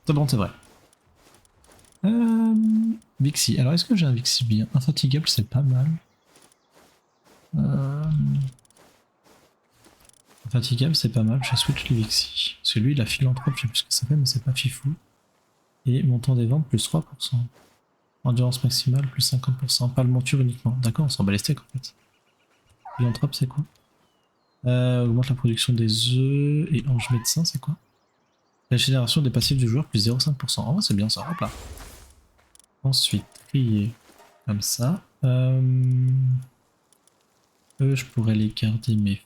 C'est bon, c'est vrai. Vixie. Alors, est-ce que j'ai un Vixie bien? Infatigable, c'est pas mal. Infatigable, c'est pas mal. Je switch le Vixie. Parce que lui, il a philanthrope, je sais plus ce que ça fait, mais c'est pas fifou. Et montant des ventes, plus 3%. Endurance maximale, plus 50%. Pas le monture uniquement. D'accord, on s'en bat les steaks en fait. Philanthrope, c'est quoi? Augmente la production des œufs. Et ange médecin, c'est quoi? La génération des passifs du joueur, plus 0,5%. En vrai, c'est bien ça. Hop là. Ensuite, trier comme ça. Je pourrais les garder, mais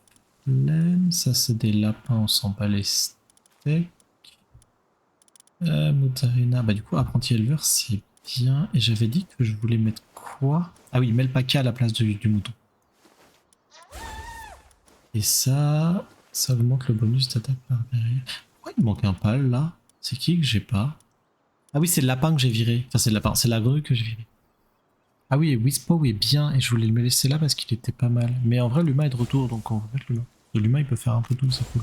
problème. Ça, c'est des lapins, on s'en bat les steaks. Mozzarella, bah du coup, apprenti éleveur, c'est bien. Et j'avais dit que je voulais mettre quoi? Ah oui, Melpaka à la place du mouton. Et ça augmente le bonus d'attaque par derrière. Pourquoi il me manque un pal là? C'est qui que j'ai pas? Ah oui, c'est le lapin que j'ai viré. Enfin, c'est le lapin, c'est la grue que j'ai viré. Ah oui, et Wispo est bien, et je voulais le laisser là parce qu'il était pas mal. Mais en vrai, l'humain est de retour, donc on va mettre l'humain. L'humain, il peut faire un peu tout, c'est cool.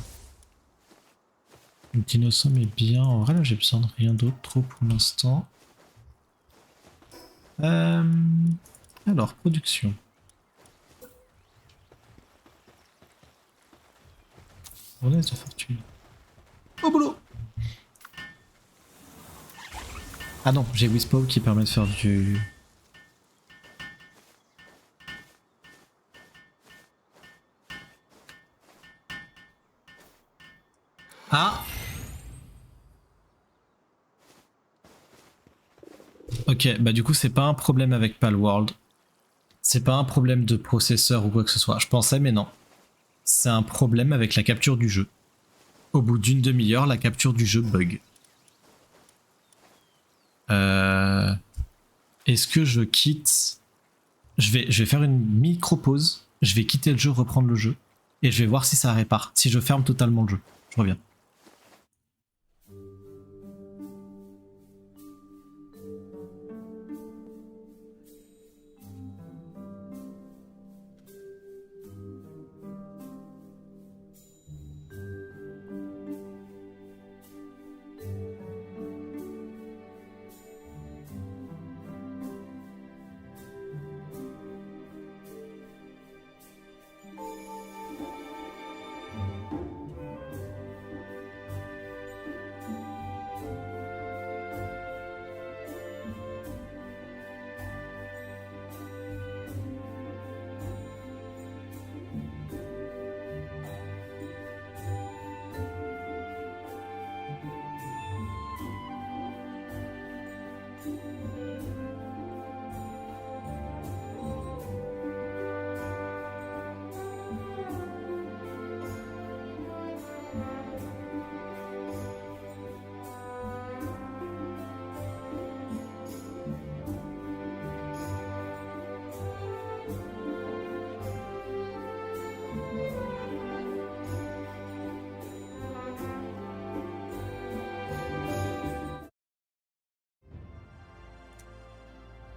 Le dinosaure est bien. En vrai, là, j'ai besoin de rien d'autre trop pour l'instant. Alors, production. Fournaise de fortune. Au boulot! Ah non, j'ai Wispo qui permet de faire du... Ah! Ok, bah du coup, c'est pas un problème avec Palworld. C'est pas un problème de processeur ou quoi que ce soit. Je pensais, mais non. C'est un problème avec la capture du jeu. Au bout d'une demi-heure, la capture du jeu bug. Est-ce que je quitte... je vais faire une micro-pause. Je vais quitter le jeu, reprendre le jeu. Et je vais voir si ça répare. Si je ferme totalement le jeu. Je reviens.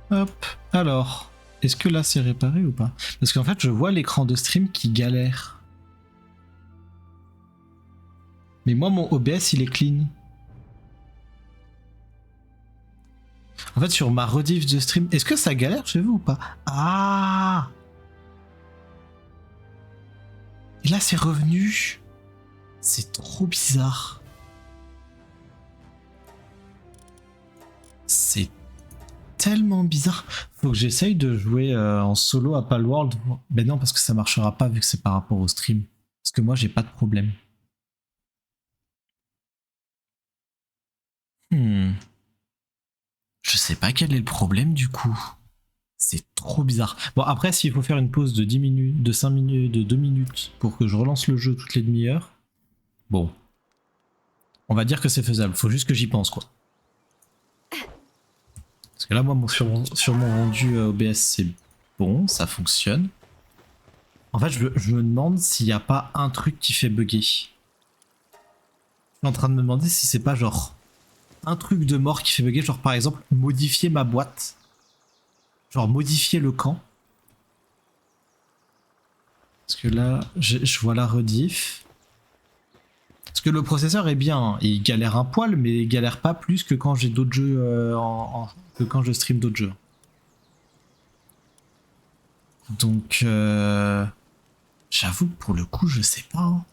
Hop, alors, est-ce que là c'est réparé ou pas? Parce qu'en fait, je vois l'écran de stream qui galère. Mais moi, mon OBS, il est clean. En fait, sur ma rediff de stream, est-ce que ça galère chez vous ou pas? Ah! Et là, c'est revenu. C'est trop bizarre. C'est tellement bizarre. Faut que j'essaye de jouer en solo à Palworld. Ben non, parce que ça marchera pas vu que c'est par rapport au stream. Parce que moi, j'ai pas de problème. Je sais pas quel est le problème du coup. C'est trop bizarre. Bon, après, s'il faut faire une pause de 10 minutes, de 5 minutes, de 2 minutes pour que je relance le jeu toutes les demi-heures, bon. On va dire que c'est faisable. Faut juste que j'y pense, quoi. Parce que là, moi, sur mon rendu OBS, c'est bon, ça fonctionne. En fait, je me demande s'il n'y a pas un truc qui fait bugger. Je suis en train de me demander si c'est pas genre un truc de mort qui fait bugger, genre par exemple modifier ma boîte. Genre modifier le camp. Parce que là, je vois la rediff. Parce que le processeur est bien, hein. Il galère un poil, mais il galère pas plus que quand j'ai d'autres jeux que quand je stream d'autres jeux. Donc, j'avoue que pour le coup, je sais pas. Hein.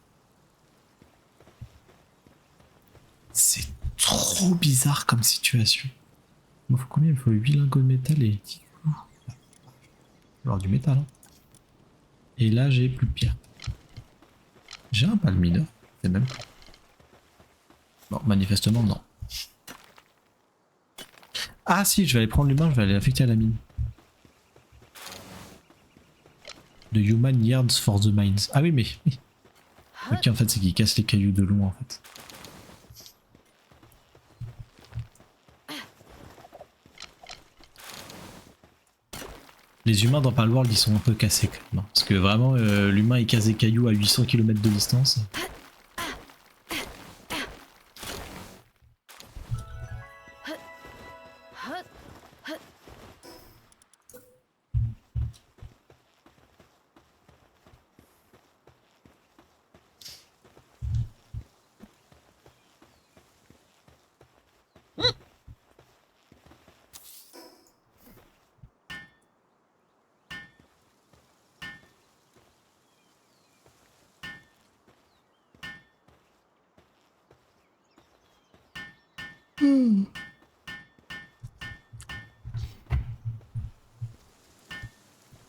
C'est trop bizarre comme situation. Il me faut combien? Il me faut 8 lingots de métal et 10 clous. Alors du métal. Hein. Et là, j'ai plus de pierre. J'ai un pal mineur. C'est même pas. Bon, manifestement, non. Ah si, je vais aller prendre l'humain, je vais aller l'affecter à la mine. The Human Yards for the Mines. Ah oui, mais... Ok, en fait, c'est qu'il casse les cailloux de loin, en fait. Les humains dans Palworld, ils sont un peu cassés quand même. Parce que vraiment, l'humain il casse des cailloux à 800 km de distance.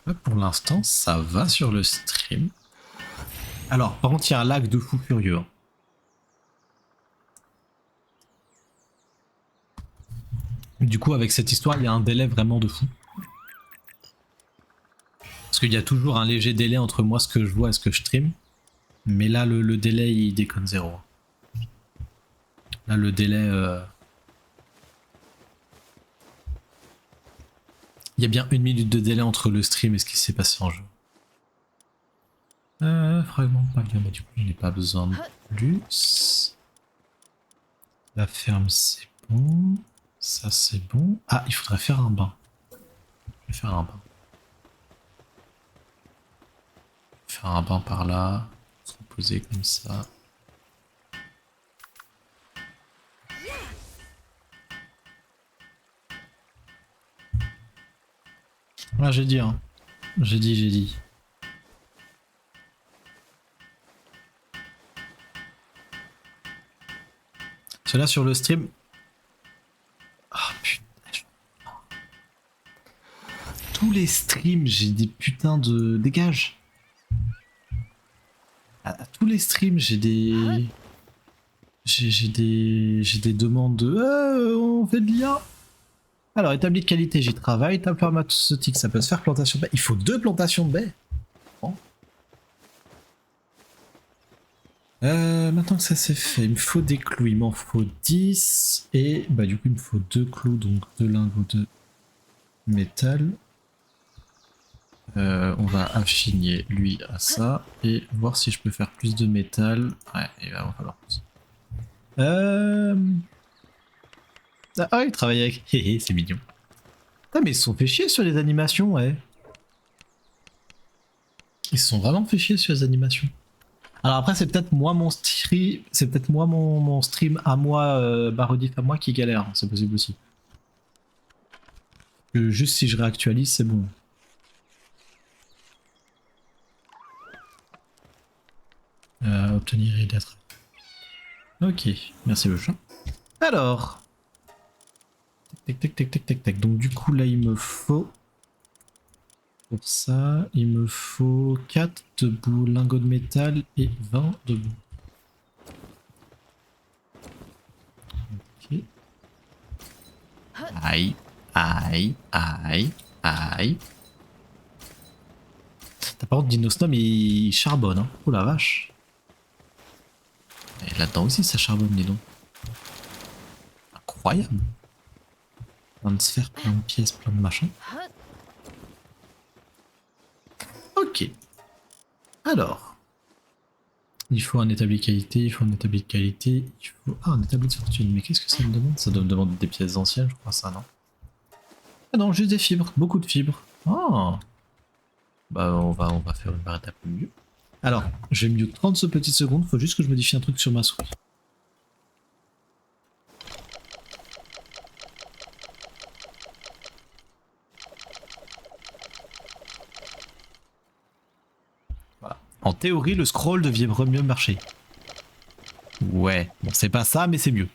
Là, pour l'instant, ça va sur le stream. Alors, par contre, il y a un lag de fou furieux. Hein. Du coup, avec cette histoire, il y a un délai vraiment de fou. Parce qu'il y a toujours un léger délai entre moi, ce que je vois et ce que je stream. Mais là, le délai, il déconne zéro. Là, le délai... Il y a bien 1 minute de délai entre le stream et ce qui s'est passé en jeu. Fragment de pavillon, bah du coup, je n'ai pas besoin de plus. La ferme, c'est bon. Ça, c'est bon. Ah, il faudrait faire un bain. Je vais faire un bain. Faire un bain par là. Se reposer comme ça. Ah, j'ai dit, hein. J'ai dit. Cela sur le stream. Ah putain. Tous les streams, j'ai des putains de. Dégage. À tous les streams, j'ai des. J'ai des demandes de. On fait de l'IA. Alors, établi de qualité, j'y travaille. Table pharmaceutique, ça peut se faire. Plantation de baies. Il faut 2 plantations de baies. Bon. Maintenant que ça c'est fait, il me faut des clous. Il m'en faut 10. Et bah, du coup, il me faut 2 clous, donc 2 lingots de métal. On va affiner lui à ça et voir si je peux faire plus de métal. Ouais, il va falloir plus. Ah, il travaille avec. C'est mignon. Ah, mais ils se sont fait chier sur les animations, ouais. Ils se sont vraiment fait chier sur les animations. Alors après, c'est peut-être moi mon stream, c'est peut-être moi mon stream à moi, rediff à moi qui galère, c'est possible aussi. Juste si je réactualise, c'est bon. Obtenir et d'être. Ok, merci le chat. Alors. Tac. Donc du coup là il me faut. Pour ça, il me faut 4 debout, lingots de métal et 20 debout. Ok. Aïe. T'as par contre Dinosnom il charbonne, hein. Oh la vache. Et là-dedans aussi ça charbonne, dis donc. Incroyable. Plein de sphères, plein de pièces, plein de machins. Ok. Alors. Il faut un établi de qualité, il faut un établi de fortune. Mais qu'est-ce que ça me demande? Ça doit me demander des pièces anciennes, je crois ça, non? Ah non, juste des fibres, beaucoup de fibres. Ah. Bah on va faire une barrette un peu mieux. Alors, je vais mieux 30 petites secondes, faut juste que je modifie un truc sur ma souris. Voilà. En théorie, le scroll devrait mieux marcher. Ouais, bon c'est pas ça, mais c'est mieux.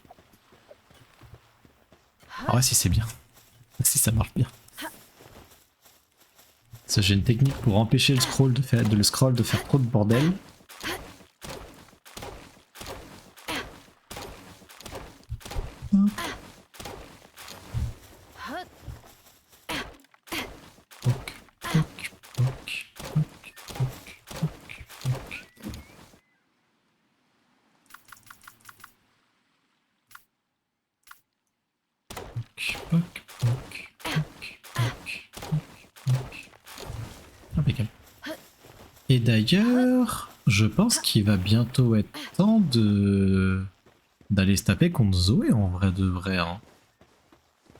Ah ouais, si c'est bien. Si ça marche bien. Ça, j'ai une technique pour empêcher le scroll de faire trop de bordel. poc, poc, poc, poc, poc. Impeccable. Et d'ailleurs, je pense qu'il va bientôt être temps d'aller se taper contre Zoé en vrai de vrai. Hein.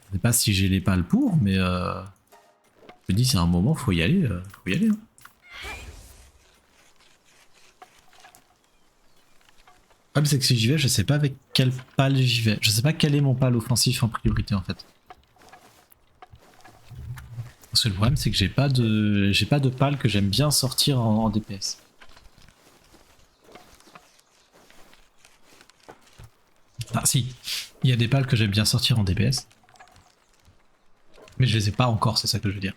Je sais pas si j'ai les pales pour, mais je me dis c'est un moment, faut y aller. Faut y aller. Hein. Ah, mais c'est que si j'y vais, je sais pas avec quelle pale j'y vais. Je sais pas quel est mon pale offensif en priorité en fait. Parce que le problème c'est que j'ai pas de pale que j'aime bien sortir en DPS. Ah si, il y a des pales que j'aime bien sortir en DPS. Mais je les ai pas encore, c'est ça que je veux dire.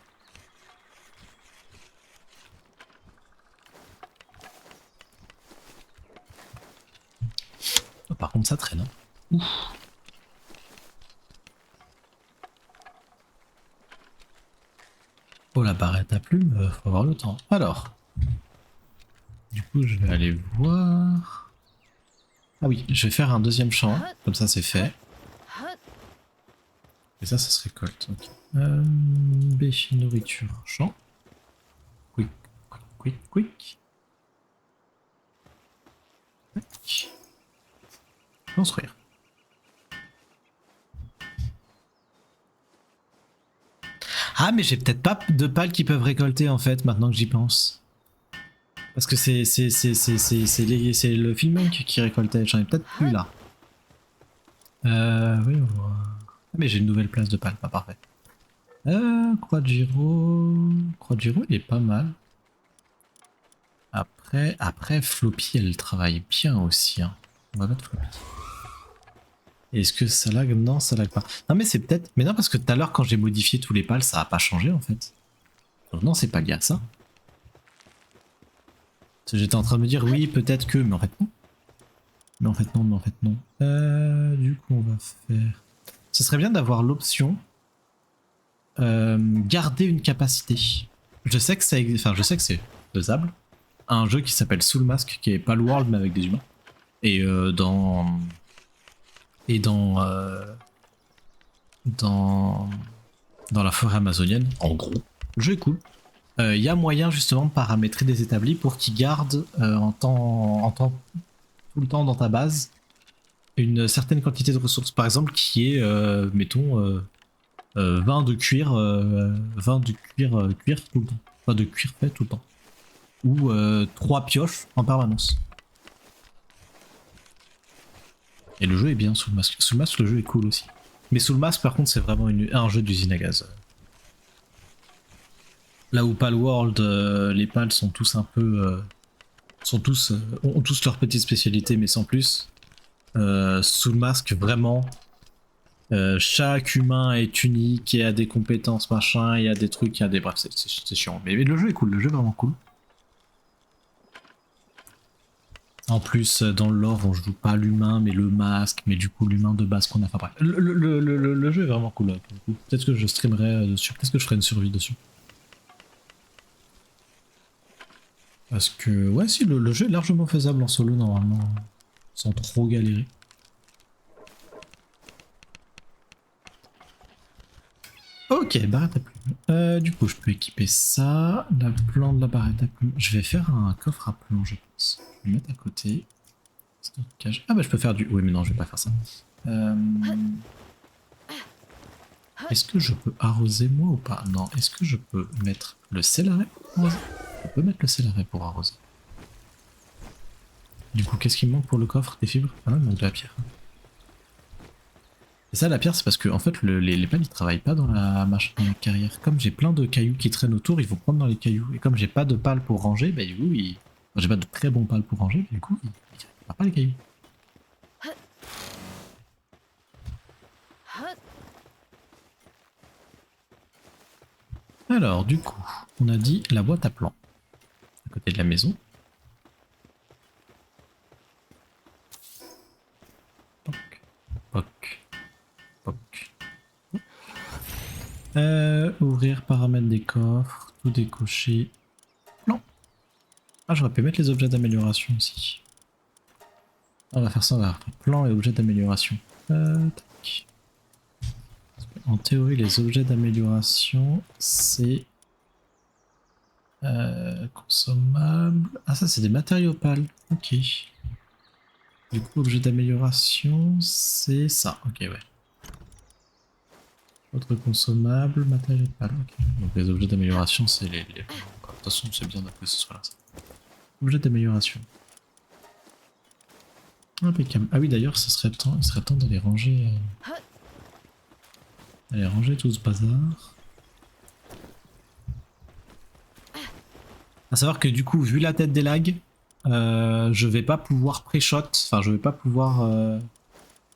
Oh, par contre ça traîne. Hein. Ouf. Oh la barrette à plumes, faut avoir le temps. Alors. Du coup je vais aller voir. Ah oui, je vais faire un deuxième champ, comme ça c'est fait. Et ça se récolte. Ok. Béchi nourriture, champ. Quick, quick, quick, quick. Tac. Construire. Ah mais j'ai peut-être pas de pales qui peuvent récolter en fait maintenant que j'y pense. Parce que c'est le Filmunk qui récoltait, j'en ai peut-être plus là. Oui on voit. Ah, mais j'ai une nouvelle place de pales, pas parfait. Croix de Giro. Croix de Giro il est pas mal. Après Floppy elle travaille bien aussi. Hein. On va mettre Floppy. Est-ce que ça lag? Non, ça lag pas. Non mais c'est peut-être... Mais non parce que tout à l'heure quand j'ai modifié tous les pales ça a pas changé en fait. Donc non c'est pas lié à ça. J'étais en train de me dire oui peut-être que... Mais en fait non. Mais en fait non, mais en fait non. Du coup on va faire... Ce serait bien d'avoir l'option garder une capacité. Je sais que ça existe... Enfin je sais que c'est faisable. Un jeu qui s'appelle Soul Mask qui est pas le World mais avec des humains. Et dans la forêt amazonienne, en gros, le jeu est cool. Il y a moyen justement de paramétrer des établis pour qu'ils gardent tout le temps dans ta base une certaine quantité de ressources. Par exemple, qui est, mettons, 20 de cuir, 20 de cuir tout le temps. Pas de cuir fait tout le temps. Ou 3 pioches en permanence. Et le jeu est bien sous le masque. Sous le masque, le jeu est cool aussi. Mais sous le masque, par contre, c'est vraiment un jeu d'usine à gaz. Là où Palworld, les pals sont tous un peu... ont tous leur petite spécialité, mais sans plus. Sous le masque, vraiment, chaque humain est unique et a des compétences, machin, il y a des trucs, il y a des... Bref, c'est chiant. Mais le jeu est cool, le jeu est vraiment cool. En plus, dans le lore, on joue pas l'humain, mais le masque, mais du coup l'humain de base qu'on a. Enfin bref, le jeu est vraiment cool. Là, peut-être que je streamerai dessus, peut-être que je ferai une survie dessus. Parce que, ouais, si, le jeu est largement faisable en solo normalement, sans trop galérer. Ok, barrette à plumes. Du coup, je peux équiper ça, la plante de la barrette à plumes. Je vais faire un coffre à plomb, je pense. Je vais le mettre à côté. Stockage. Ah bah je peux faire du... Oui mais non, je vais pas faire ça. Est-ce que je peux arroser moi ou pas? Non, est-ce que je peux mettre le céleri pour arroser? Je peux mettre le céleri pour arroser. Du coup, qu'est-ce qui me manque pour le coffre? Des fibres? Ah non, il manque de la pierre. Et ça, la pierre, c'est parce que en fait, les pales, ils travaillent pas dans la carrière. Comme j'ai plein de cailloux qui traînent autour, ils vont prendre dans les cailloux. Et comme j'ai pas de pales pour ranger, bah du coup, enfin, j'ai pas de très bons pales pour ranger, mais du coup, ils prennent pas les cailloux. Alors, du coup, on a dit la boîte à plants, à côté de la maison. Poc, poc, poc. Ouvrir paramètres des coffres, tout décocher. Non. Ah, j'aurais pu mettre les objets d'amélioration aussi. On va faire ça, on va faire plan et objets d'amélioration. Tac. en théorie, les objets d'amélioration, c'est consommable. Ah, ça, c'est des matériaux pâles. Ok. Du coup, objet d'amélioration, c'est ça. Ok, ouais. Autre consommable, matériaux pâles. Ok. Donc, les objets d'amélioration, c'est les. De toute façon, c'est bien que ce soit là. Ça. Objet d'amélioration. Impeccable. Ah oui, d'ailleurs, il serait temps d'aller ranger. D'aller ranger tout ce bazar. À savoir que du coup, vu la tête des lags, je vais pas pouvoir pré-shot, enfin je vais pas pouvoir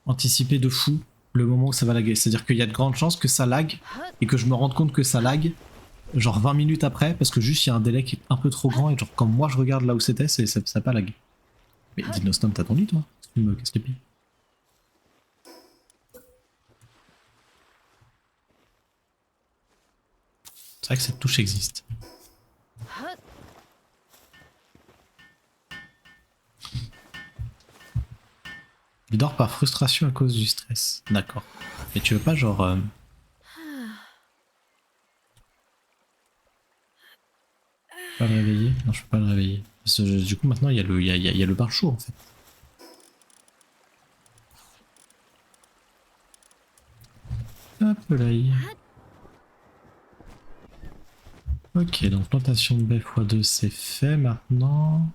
anticiper de fou le moment où ça va laguer. C'est-à-dire qu'il y a de grandes chances que ça lag et que je me rende compte que ça lag genre 20 minutes après parce que juste il y a un délai qui est un peu trop grand et genre quand moi je regarde là où c'était, ça n'a pas lagué. Mais Dinostom, t'as attendu toi? Qu'est-ce que tu pis? C'est vrai que cette touche existe. Il dort par frustration à cause du stress. D'accord. Et tu veux pas genre... Pas le réveiller? Non, je peux pas le réveiller. Parce que, du coup, maintenant, il y a le bar chaud, en fait. Hop là. Ok, donc plantation de baie x2, c'est fait maintenant.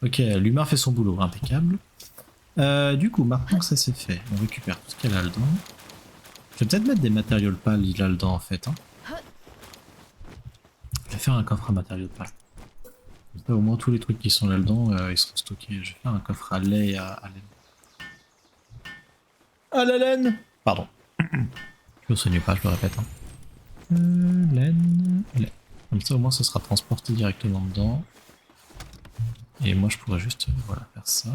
Ok, l'humain fait son boulot, impeccable. Du coup, maintenant que ça c'est fait, on récupère tout ce qu'elle a là-dedans. Je vais peut-être mettre des matériaux pâles là-dedans, en fait. Hein. Je vais faire un coffre à matériaux pâles. Comme ça, au moins, tous les trucs qui sont là-dedans, ils seront stockés. Je vais faire un coffre à lait et à laine. À la laine! Pardon. Je me soigne pas, je le répète. Hein. Laine, lait. Comme ça, au moins, ça sera transporté directement dedans. Et moi, je pourrais juste voilà, faire ça.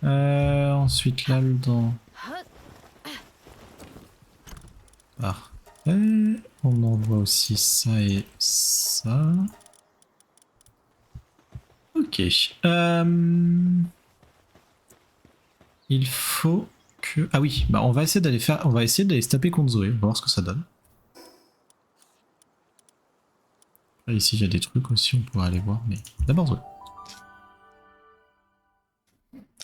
Ensuite, là-dedans. Parfait. On envoie aussi ça et ça. Ok. Il faut que... Ah oui, bah on va essayer d'aller faire... On va essayer d'aller se taper contre Zoé. On va voir ce que ça donne. Là, ici, il y a des trucs aussi, on pourrait aller voir, mais d'abord Zoé.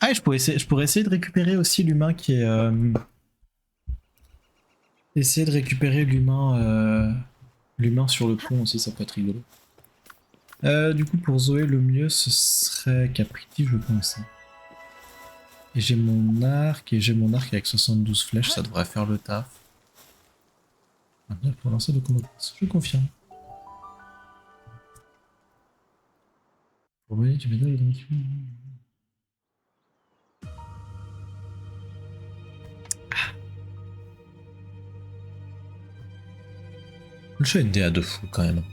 Ah, et je pourrais essayer de récupérer aussi l'humain qui est... Essayer de récupérer l'humain l'humain sur le pont aussi, ça peut être rigolo. Du coup, pour Zoé, le mieux, ce serait Capriti, je pense. Et j'ai mon arc avec 72 flèches, ça devrait faire le taf. Maintenant, pour lancer le combat, je confirme. Oui, tu m'as dit, le jeu est DA de fou quand même.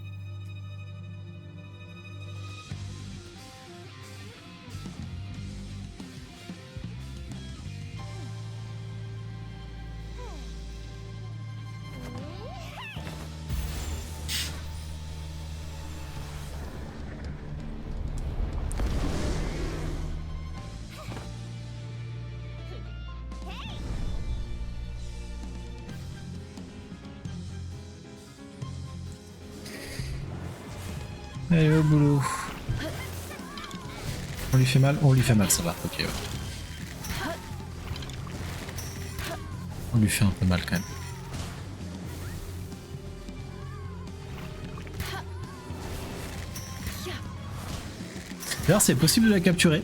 Allez au boulot. On lui fait mal, ça va, ok. Ouais. On lui fait un peu mal quand même. D'ailleurs, c'est possible de la capturer.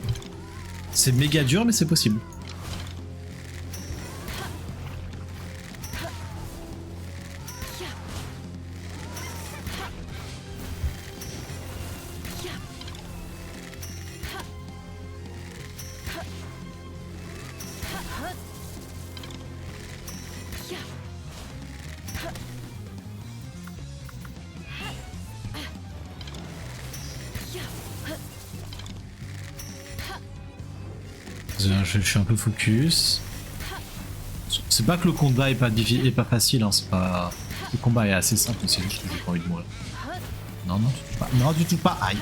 C'est méga dur, mais c'est possible. Je suis un peu focus. C'est pas que le combat est pas facile, hein, c'est pas... Le combat est assez simple, c'est juste que j'ai pas envie de mourir. Non, non, tu touches pas. Non, tu touches pas. Aïe.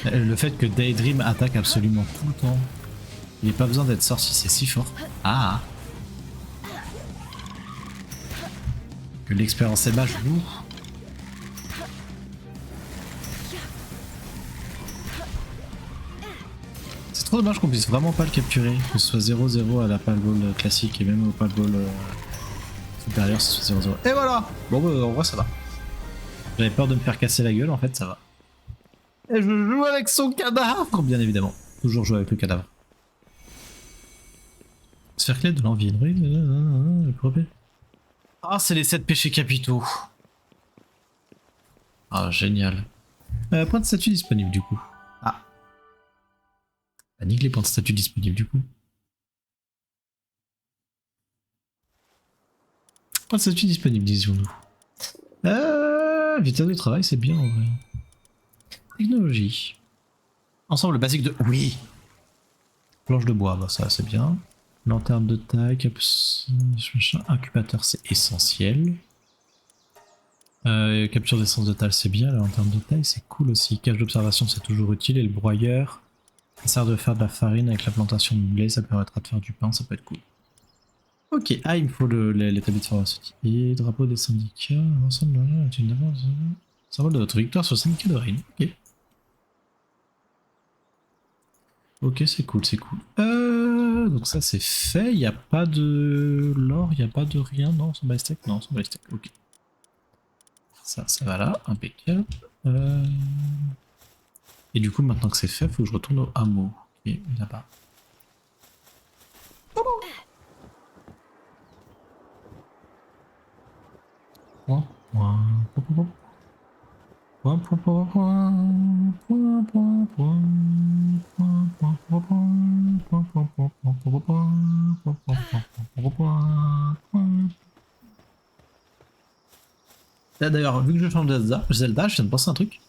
Le fait que Daydream attaque absolument tout le temps. Il n'y a pas besoin d'être sorti, c'est si fort. Ah. Que l'expérience Eba joue. C'est trop dommage qu'on puisse vraiment pas le capturer. Que ce soit 0-0 à la Palball classique et même au Palball supérieur, ce soit 0-0. Et voilà. Bon bah en vrai ça va. J'avais peur de me faire casser la gueule, en fait ça va. Et je joue avec son cadavre, bien évidemment. Toujours jouer avec le cadavre. Sphère clé de l'envie. Oui, le probé. Ah, c'est les 7 péchés capitaux. Ah, génial. Point de statut disponible du coup. Ah. Bah, nique les points de statut disponibles du coup. Point de statut disponible, disions-nous. Vitesse de travail, c'est bien en vrai. Technologie. Ensemble basique de... Oui. Planche de bois, bah ça c'est bien. Lanterne de taille, incubateur c'est essentiel. Capture d'essence de taille c'est bien, la lanterne de taille c'est cool aussi. Cache d'observation c'est toujours utile et le broyeur ça sert de faire de la farine avec la plantation de blé, ça permettra de faire du pain, ça peut être cool. Ok, ah il me faut l'établi de pharmaceutique. Et drapeau des syndicats, l'ensemble est une avance. Symbole de votre victoire sur le syndicat de Rennes. Ok. Ok, c'est cool, c'est cool. Donc ça c'est fait, il n'y a pas de l'or, il n'y a pas de rien, non, sans balistek, non, sans balistek, ok. Ça va là, impeccable. Et du coup, maintenant que c'est fait, il faut que je retourne au hameau. Ok, là-bas. D'ailleurs, vu que je change de Zelda, je viens de penser à un truc.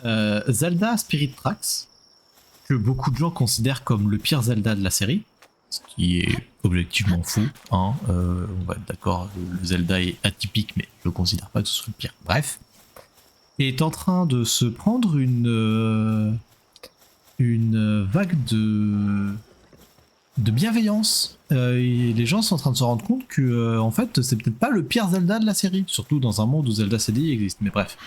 Zelda Spirit Tracks, que beaucoup de gens considèrent comme le pire Zelda de la série, ce qui est objectivement faux, hein. On va être d'accord, le Zelda est atypique, mais je ne considère pas que ce soit le pire. Bref, est en train de se prendre une vague de bienveillance. Et les gens sont en train de se rendre compte que en fait c'est peut-être pas le pire Zelda de la série, surtout dans un monde où Zelda CDI existe, mais bref.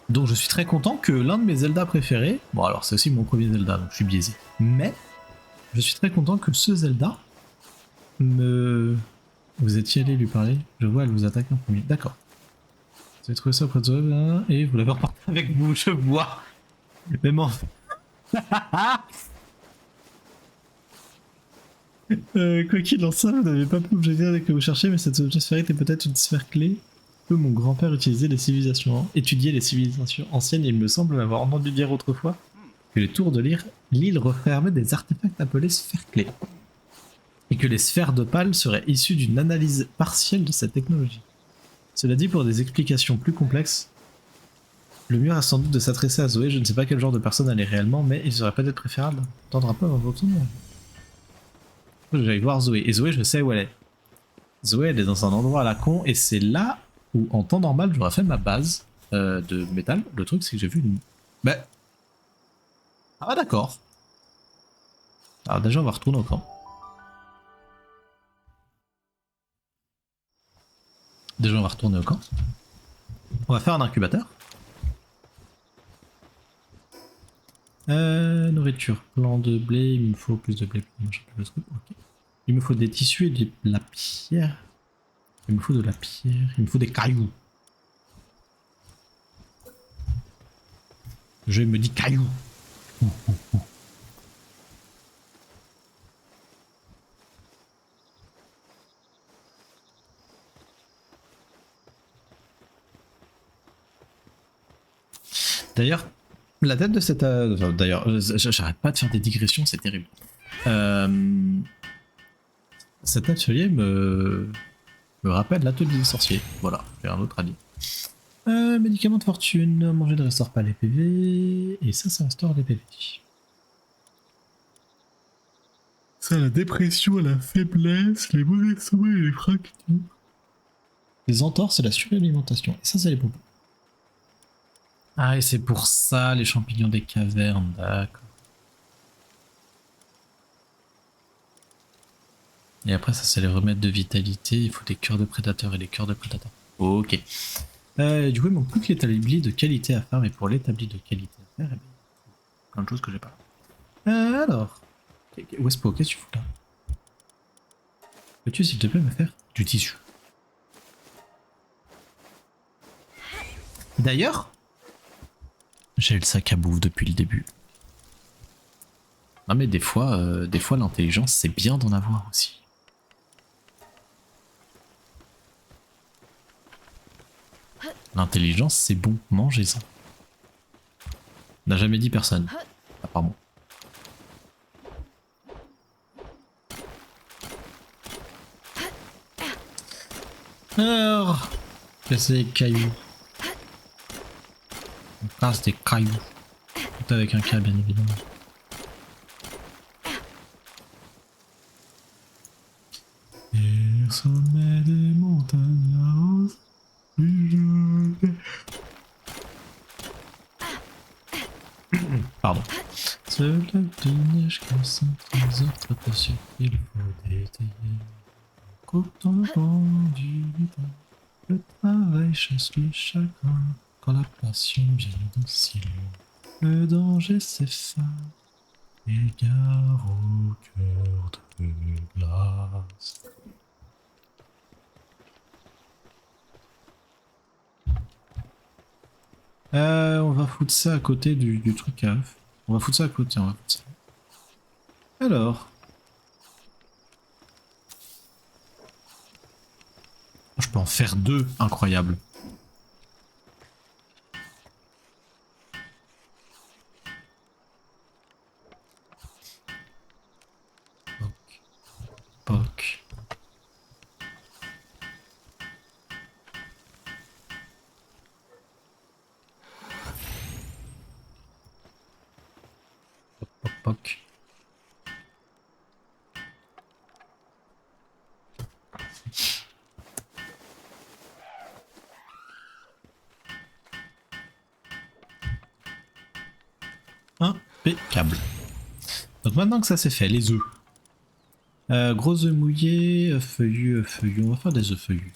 Donc je suis très content que l'un de mes Zelda préférés, bon alors c'est aussi mon premier Zelda donc je suis biaisé, mais je suis très content que ce Zelda me... Vous étiez allé lui parler? Je vois elle vous attaque en premier, d'accord. Vous avez trouvé ça auprès de Zoé et vous l'avez reporté avec vous, je vois. Même en... quoi qu'il en soit, vous n'avez pas pu objet que vous cherchez, mais cette objet sphérique est peut-être une sphère clé. Mon grand-père utilisait les civilisations, étudiait les civilisations anciennes et il me semble m'avoir entendu dire autrefois que les tours de l'île refermaient des artefacts appelés sphères clés. Et que les sphères d'opale seraient issues d'une analyse partielle de cette technologie. Cela dit, pour des explications plus complexes, le mieux est sans doute de s'adresser à Zoé. Je ne sais pas quel genre de personne elle est réellement, mais il serait peut-être préférable d'entendre un peu avant votre nom. J'allais voir Zoé. Et Zoé, je sais où elle est. Zoé, elle est dans un endroit à la con, et c'est là où, en temps normal, j'aurais fait ma base de métal. Le truc, c'est que j'ai vu une... Bah... Ah bah d'accord. Alors déjà, on va retourner au camp. On va faire un incubateur. Nourriture, plan de blé, il me faut plus de blé pour manger le truc. Okay. Il me faut des tissus et de la pierre. Il me faut de la pierre, il me faut des cailloux. Je me dis cailloux. D'ailleurs, la tête de cette... D'ailleurs, j'arrête pas de faire des digressions, c'est terrible. Cet atelier me rappelle l'atelier des sorciers. Voilà, j'ai un autre avis. Médicaments de fortune, manger ne restaure pas les PV, et ça restaure les PV. Ça, la dépression, la faiblesse, les mauvais sommeils et les fractures. Les entorses et la suralimentation, et ça, c'est les bonbons. Ah, et c'est pour ça les champignons des cavernes, d'accord. Et après, ça, c'est les remèdes de vitalité. Il faut des cœurs de prédateurs et des cœurs de prédateurs. Ok. Du coup, il manque plus que l'établi de qualité à faire, mais pour l'établi de qualité à faire, eh bien, plein de choses que j'ai pas. Alors. Wespo, qu'est-ce que tu fous là? Peux-tu, s'il te plaît, me faire du tissu? D'ailleurs, j'ai le sac à bouffe depuis le début. Non mais des fois l'intelligence c'est bien d'en avoir aussi. L'intelligence c'est bon, mangez-en. N'a jamais dit personne, à part moi. Alors, casser les cailloux. On casse des cailloux. Tout avec un K bien évidemment. Et au sommet des montagnes roses, pardon. Ce lac de neige qui sent trésor très précieux, il faut détailler. Quand on prend du temps, le travail chasse le chagrin. Quand la passion vient de si loin, le danger s'efface. Égare au cœur de glace. On va foutre ça à côté du truc à œuf. On va foutre ça à côté, on va foutre ça. Alors. Je peux en faire deux, incroyable. Poc. Poc. Poc, poc, poc. Impeccable. Donc maintenant que ça c'est fait, les œufs. Gros œufs mouillés, feuillus, feuillus. On va faire des œufs feuillus.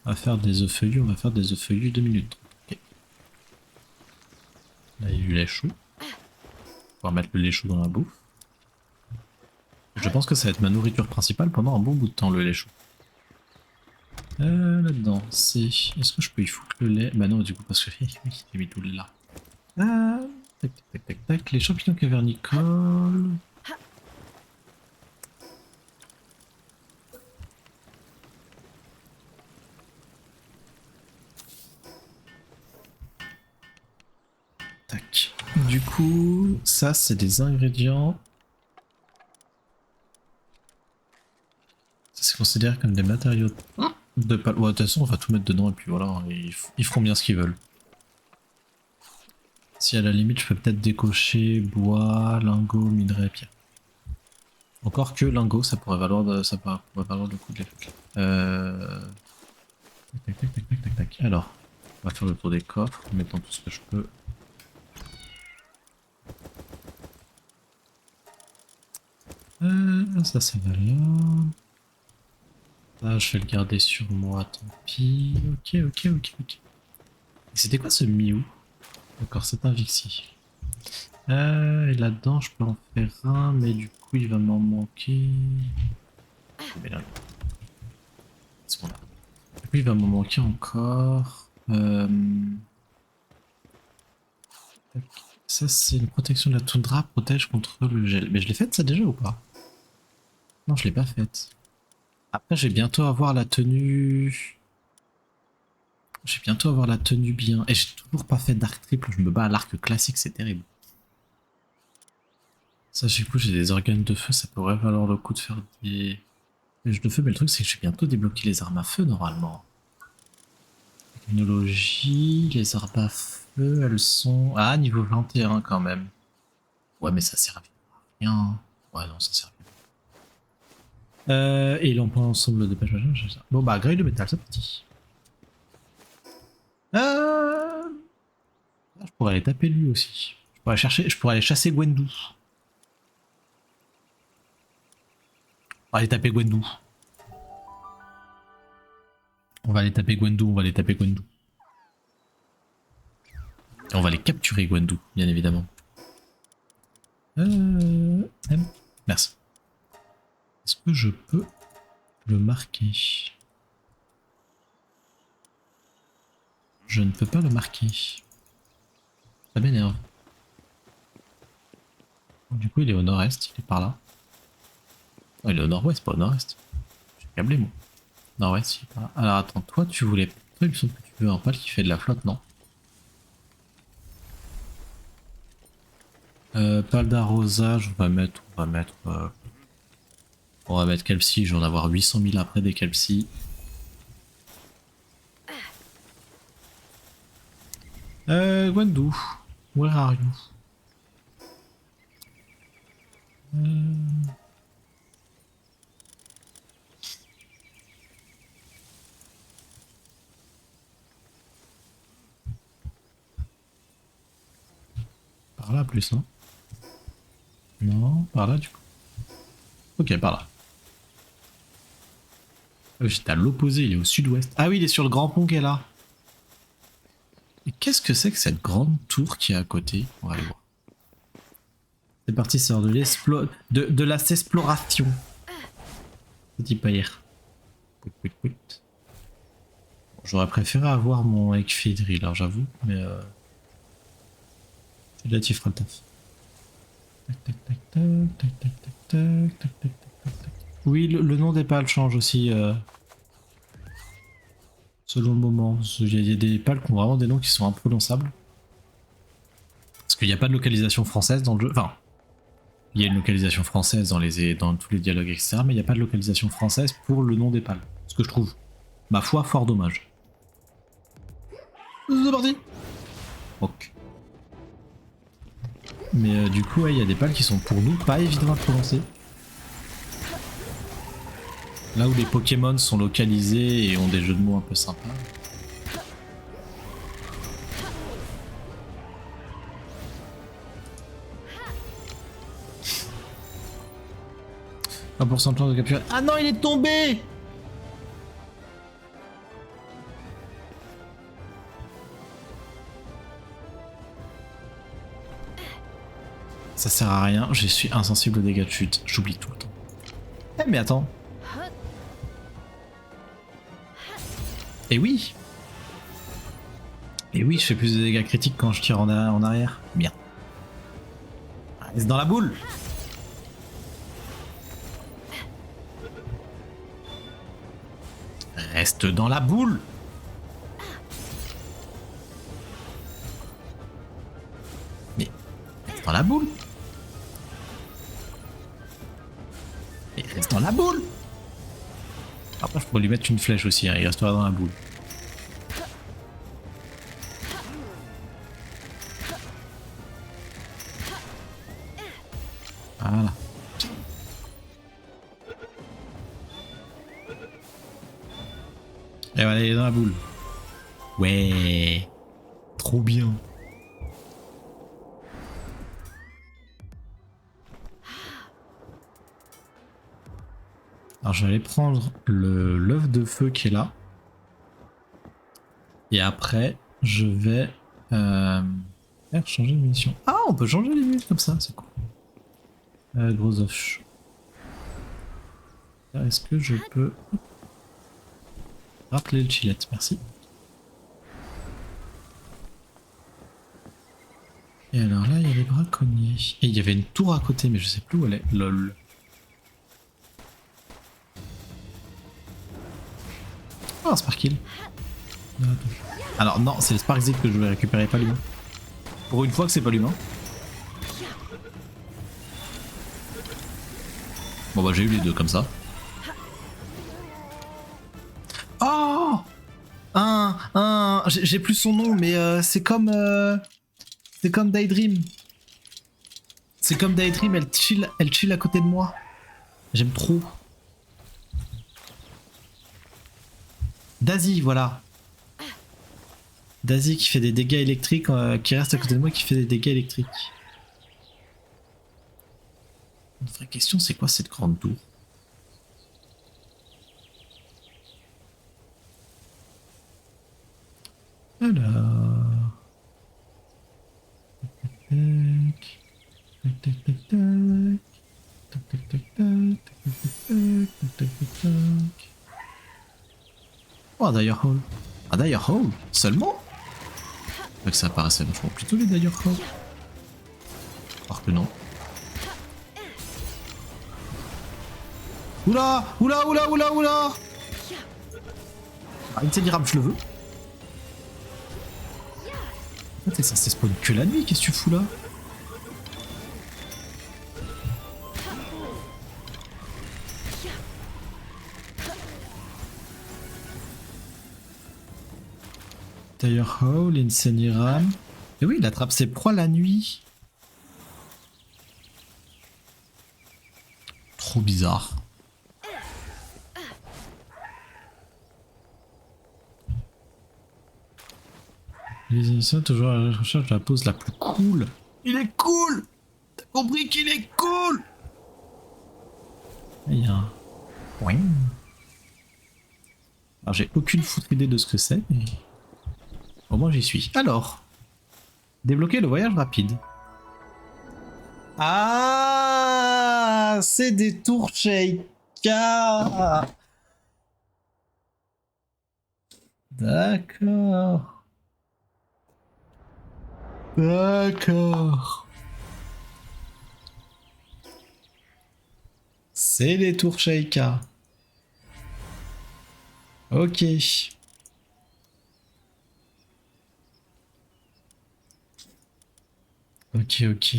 On va faire des œufs feuillus, on va faire des œufs feuillus 2 minutes. Ok. Là il y a du lait chaud. On va mettre le lait chaud dans la bouffe. Je pense que ça va être ma nourriture principale pendant un bon bout de temps, le lait chaud. Là-dedans, c'est... Est-ce que je peux y foutre le lait? Bah non, du coup, parce que oui, j'ai mis tout là. Ah, tac, tac, tac, tac. Les champignons cavernicoles. Tac. Du coup, ça, c'est des ingrédients. Ça, c'est considéré comme des matériaux de pal. Ouais, de toute façon, on va tout mettre dedans et puis voilà, ils feront bien ce qu'ils veulent. Si à la limite, je peux peut-être décocher bois, lingot, minerai, pierre. Encore que lingot, ça pourrait valoir, ça pourrait valoir le coup de l'effet. Tac, tac, tac, tac, tac, tac. Alors, on va faire le tour des coffres, en mettant tout ce que je peux. Ça, ça va là. Ça, je vais le garder sur moi, tant pis. Ok, ok, ok, ok. C'était quoi ce Miou? D'accord, c'est un Vixie. Et là-dedans, je peux en faire un, mais du coup, il va m'en manquer. Mais là, c'est bon là. Du coup, il va m'en manquer encore. Tac. Ça, c'est une protection de la toundra, protège contre le gel. Mais je l'ai faite ça déjà ou pas? Non, je l'ai pas faite. Après, j'ai bientôt avoir la tenue. Je vais bientôt avoir la tenue bien. Et j'ai toujours pas fait d'arc triple, je me bats à l'arc classique, c'est terrible. Ça, du coup, j'ai des organes de feu, ça pourrait valoir le coup de faire des jeux de feu, mais le truc, c'est que j'ai bientôt débloqué les armes à feu normalement. Technologie, les armes à feu, elles sont. Ah, niveau 21 quand même. Ouais, mais ça sert à rien. Ouais, non, ça sert à rien. Et l'emploi ensemble de pêche. Bon, bah, grille de métal, c'est parti. Je pourrais aller taper lui aussi. Je pourrais aller chasser Gwendu. On va aller taper Gwendu. On va aller taper Gwendu, on va aller taper Gwendu. Et on va les capturer Gwendu, bien évidemment. Merci. Est-ce que je peux le marquer? Je ne peux pas le marquer. Ça m'énerve. Du coup, il est au nord-est, il est par là. Oh, il est au nord-ouest, pas au nord-est. J'ai câblé, moi. Nord-ouest, il est par là. Alors attends, toi, tu voulais. Toi, il me semble que tu veux un pal qui fait de la flotte, non? Pal d'arrosage, on va mettre. On va mettre Kelpsie, je vais en avoir 800 000 après des Kelpsie. Gwendu, where are you? Par là plus, non? Non, par là du coup. Ok, par là. J'étais à l'opposé, il est au sud-ouest. Ah oui, il est sur le grand pont qui est là. Et qu'est-ce que c'est que cette grande tour qui est à côté? On va aller voir. C'est parti, c'est de la s'exploration. Petit paillère. J'aurais préféré avoir mon Ekfidri là, j'avoue, mais c'est là tu feras le taf. Oui, le nom des pales change aussi selon le moment. Il y a des pales qui ont vraiment des noms qui sont imprononçables. Parce qu'il n'y a pas de localisation française dans le jeu. Enfin, il y a une localisation française dans tous les dialogues, etc. Mais il n'y a pas de localisation française pour le nom des pales. Ce que je trouve, ma foi, fort dommage. C'est parti. Ok. Mais du coup, il y a des pales qui sont pour nous pas évidemment à prononcer. Là où les Pokémon sont localisés et ont des jeux de mots un peu sympas. Un pourcentage de capture. Ah non, il est tombé! Ça sert à rien, je suis insensible aux dégâts de chute, j'oublie tout le temps. Eh mais attends. Et oui! Et oui, je fais plus de dégâts critiques quand je tire en arrière. Bien. Reste dans la boule! Reste dans la boule! Mais reste dans la boule! Et reste dans la boule! Après, je pourrais lui mettre une flèche aussi, hein, il restera dans la boule. Voilà. Et voilà, il est dans la boule. Ouais. Trop bien. Alors je vais aller prendre l'œuf de feu qui est là. Et après, je vais faire changer de munition. Ah, on peut changer les munitions comme ça, c'est cool. Gros œuf. Est-ce que je peux rappeler le chillette? Merci. Et alors là, il y a les braconniers. Et il y avait une tour à côté, mais je sais plus où elle est. Lol. Oh, un Sparkill. Alors non, c'est le Sparkzip que je vais récupérer, pas l'humain. Pour une fois que c'est pas l'humain. Bon bah j'ai eu les deux comme ça. Oh, j'ai plus son nom, mais c'est comme Daydream. C'est comme Daydream, elle chill à côté de moi. J'aime trop. Daisy, voilà. Daisy qui fait des dégâts électriques, qui reste à côté de moi qui fait des dégâts électriques. Une vraie question, c'est quoi cette grande tour? Alors... Tac, tac, tac, tac, tac, tac, tac, tac, tac, tac, tac, tac, tac. Oh, Dire Hall. Ah, Dire Hall seulement? C'est vrai que ça apparaissait vachement plutôt les Dire Hall. Alors que non. Oula, oula, oula, oula, oula. Ah, Incinerable, je le veux. Ah, t'es censé spawn que la nuit, qu'est-ce que tu fous là? Dire Hall, Incinerable. Et oui, il attrape ses proies la nuit. Trop bizarre. Les innocents toujours à la recherche de la pose la plus cool. Il est cool! T'as compris qu'il est cool! Il y a un... Oui. Alors j'ai aucune foutre idée de ce que c'est, mais... Au moins j'y suis. Alors... Débloquer le voyage rapide. Ah, c'est des tours Sheikah. D'accord. D'accord. C'est les tours Sheikah. Ok. Ok, ok.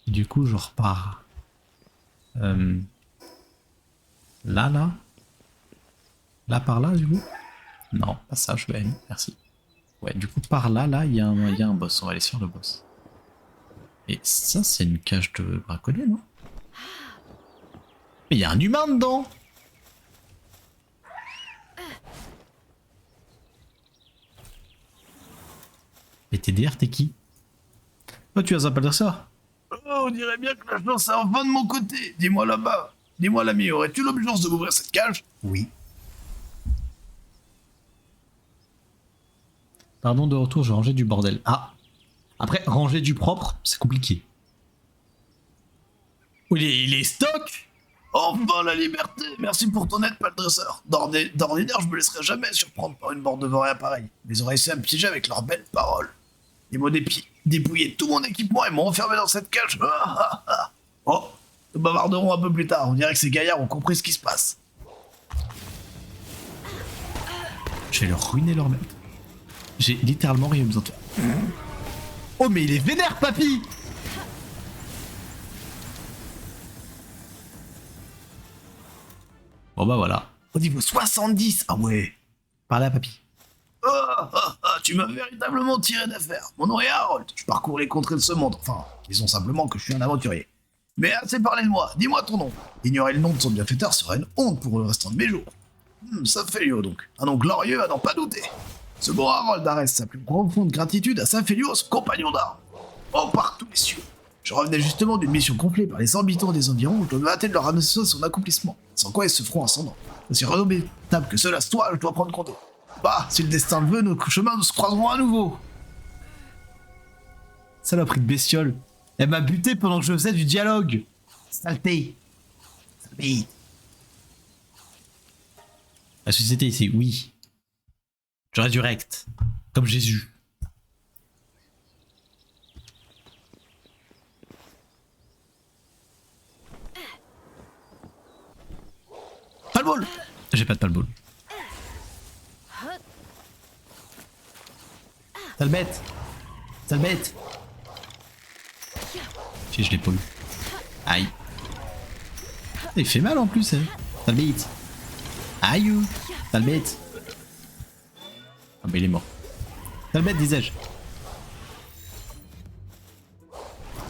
Du coup, je repars. Là, là. Là, par là, du coup. Non, pas ça, je vais. Merci. Ouais, du coup, par là, là, il y a un boss. On va aller sur le boss. Et ça, c'est une cage de braconnier, non? Mais il y a un humain dedans! Et TDR, t'es qui? Oh, tu as pas dire ça? Oh, on dirait bien que la chance est enfin de mon côté. Dis-moi là-bas. Dis-moi l'ami, aurais-tu l'obligeance de m'ouvrir cette cage? Oui. Pardon de retour, je rangeais du bordel. Ah. Après, ranger du propre, c'est compliqué. Il est stock. Enfin la liberté. Merci pour ton aide, Paldresseur. D'ordinaire, je me laisserai jamais surprendre par une bande de vauriens pareille. Ils auraient essayé de me piéger avec leurs belles paroles. Ils m'ont dépouillé tout mon équipement et m'ont enfermé dans cette cage. Oh, nous bavarderons un peu plus tard. On dirait que ces gaillards ont compris ce qui se passe. Je vais leur ruiner leur maître. J'ai littéralement rien besoin de faire. Oh, mais il est vénère, papy! Bon bah voilà. Au niveau 70, ah ouais. Par là, papy. Tu m'as véritablement tiré d'affaire. Mon nom est Harold. Je parcours les contrées de ce monde. Enfin, disons simplement que je suis un aventurier. Mais assez parlé de moi. Dis-moi ton nom. Ignorer le nom de son bienfaiteur serait une honte pour le restant de mes jours. Saphelio donc. Un nom glorieux à n'en pas douter. Ce bon Harold adresse sa plus profonde gratitude à Saphelio, son compagnon d'armes. Oh, par tous les cieux. Je revenais justement d'une mission complète par les habitants des environs où je dois me hâter de leur annoncer son accomplissement. Sans quoi ils se feront ascendant. Aussi redoutable que cela soit, je dois prendre compte. Bah, si le destin le veut, nos chemins nous se croiseront à nouveau. Saloperie de bestiole. Elle m'a buté pendant que je faisais du dialogue. Saleté. Saleté. La société ici, oui. Je résurrecte. Comme Jésus. Pas le ball. J'ai pas de pas le ball. Sale bête. Sale bête. Si je l'ai pas eu. Aïe. Il fait mal en plus, hein. Sale bête. Aïe. Sale bête. Ah bah il est mort. Sale bête, disais-je.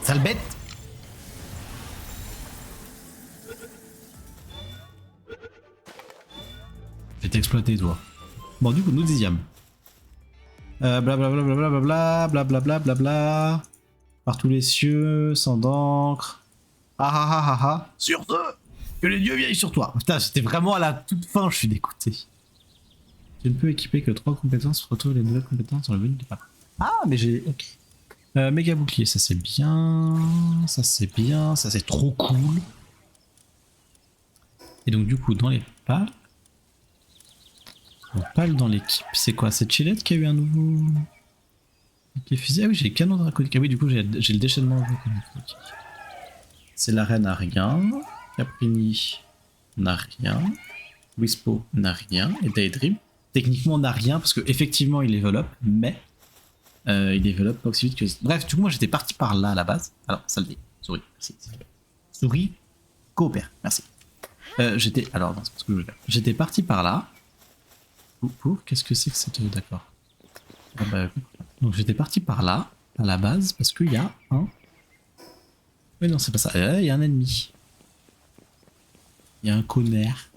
Sale bête. Je vais t'exploiter, toi. Bon, du coup, nous dixièmes. Blablabla, blablabla, blabla. Par tous les cieux, sans d'encre. Ah ah ah ah ah. Sur ce, que les dieux veillent sur toi. Putain, j'étais vraiment à la toute fin, je suis dégoûté. Je ne peux équiper que 3 compétences, retrouver les nouvelles compétences dans le menu du pas. Ah, mais j'ai. Ok. Méga bouclier, ça c'est bien. Ça c'est bien. Ça c'est trop cool. Et donc, du coup, dans les pales. Donc, pales dans l'équipe, c'est quoi? C'est Chillette qui a eu un nouveau. Qui est fusée. Ah oui, j'ai les canons draconiques. Ah oui, du coup, j'ai le déchaînement draconique. Okay. C'est la reine n'a rien. Caprini n'a rien. Wispo n'a rien. Et Daydream, techniquement, n'a rien parce qu'effectivement, il level up, mais il level up pas aussi vite que. Bref, du coup, moi j'étais parti par là à la base. Alors, ça le dit. Souris, merci. Souris, coopère, merci. J'étais. Alors, non, c'est pas ce que je voulais faire. J'étais parti par là. Pour qu'est-ce que c'est que cette. D'accord. Ah bah, donc, j'étais parti par là, à la base, parce qu'il y a un. Mais non, c'est pas ça. Il y a un ennemi. Il y a un connard.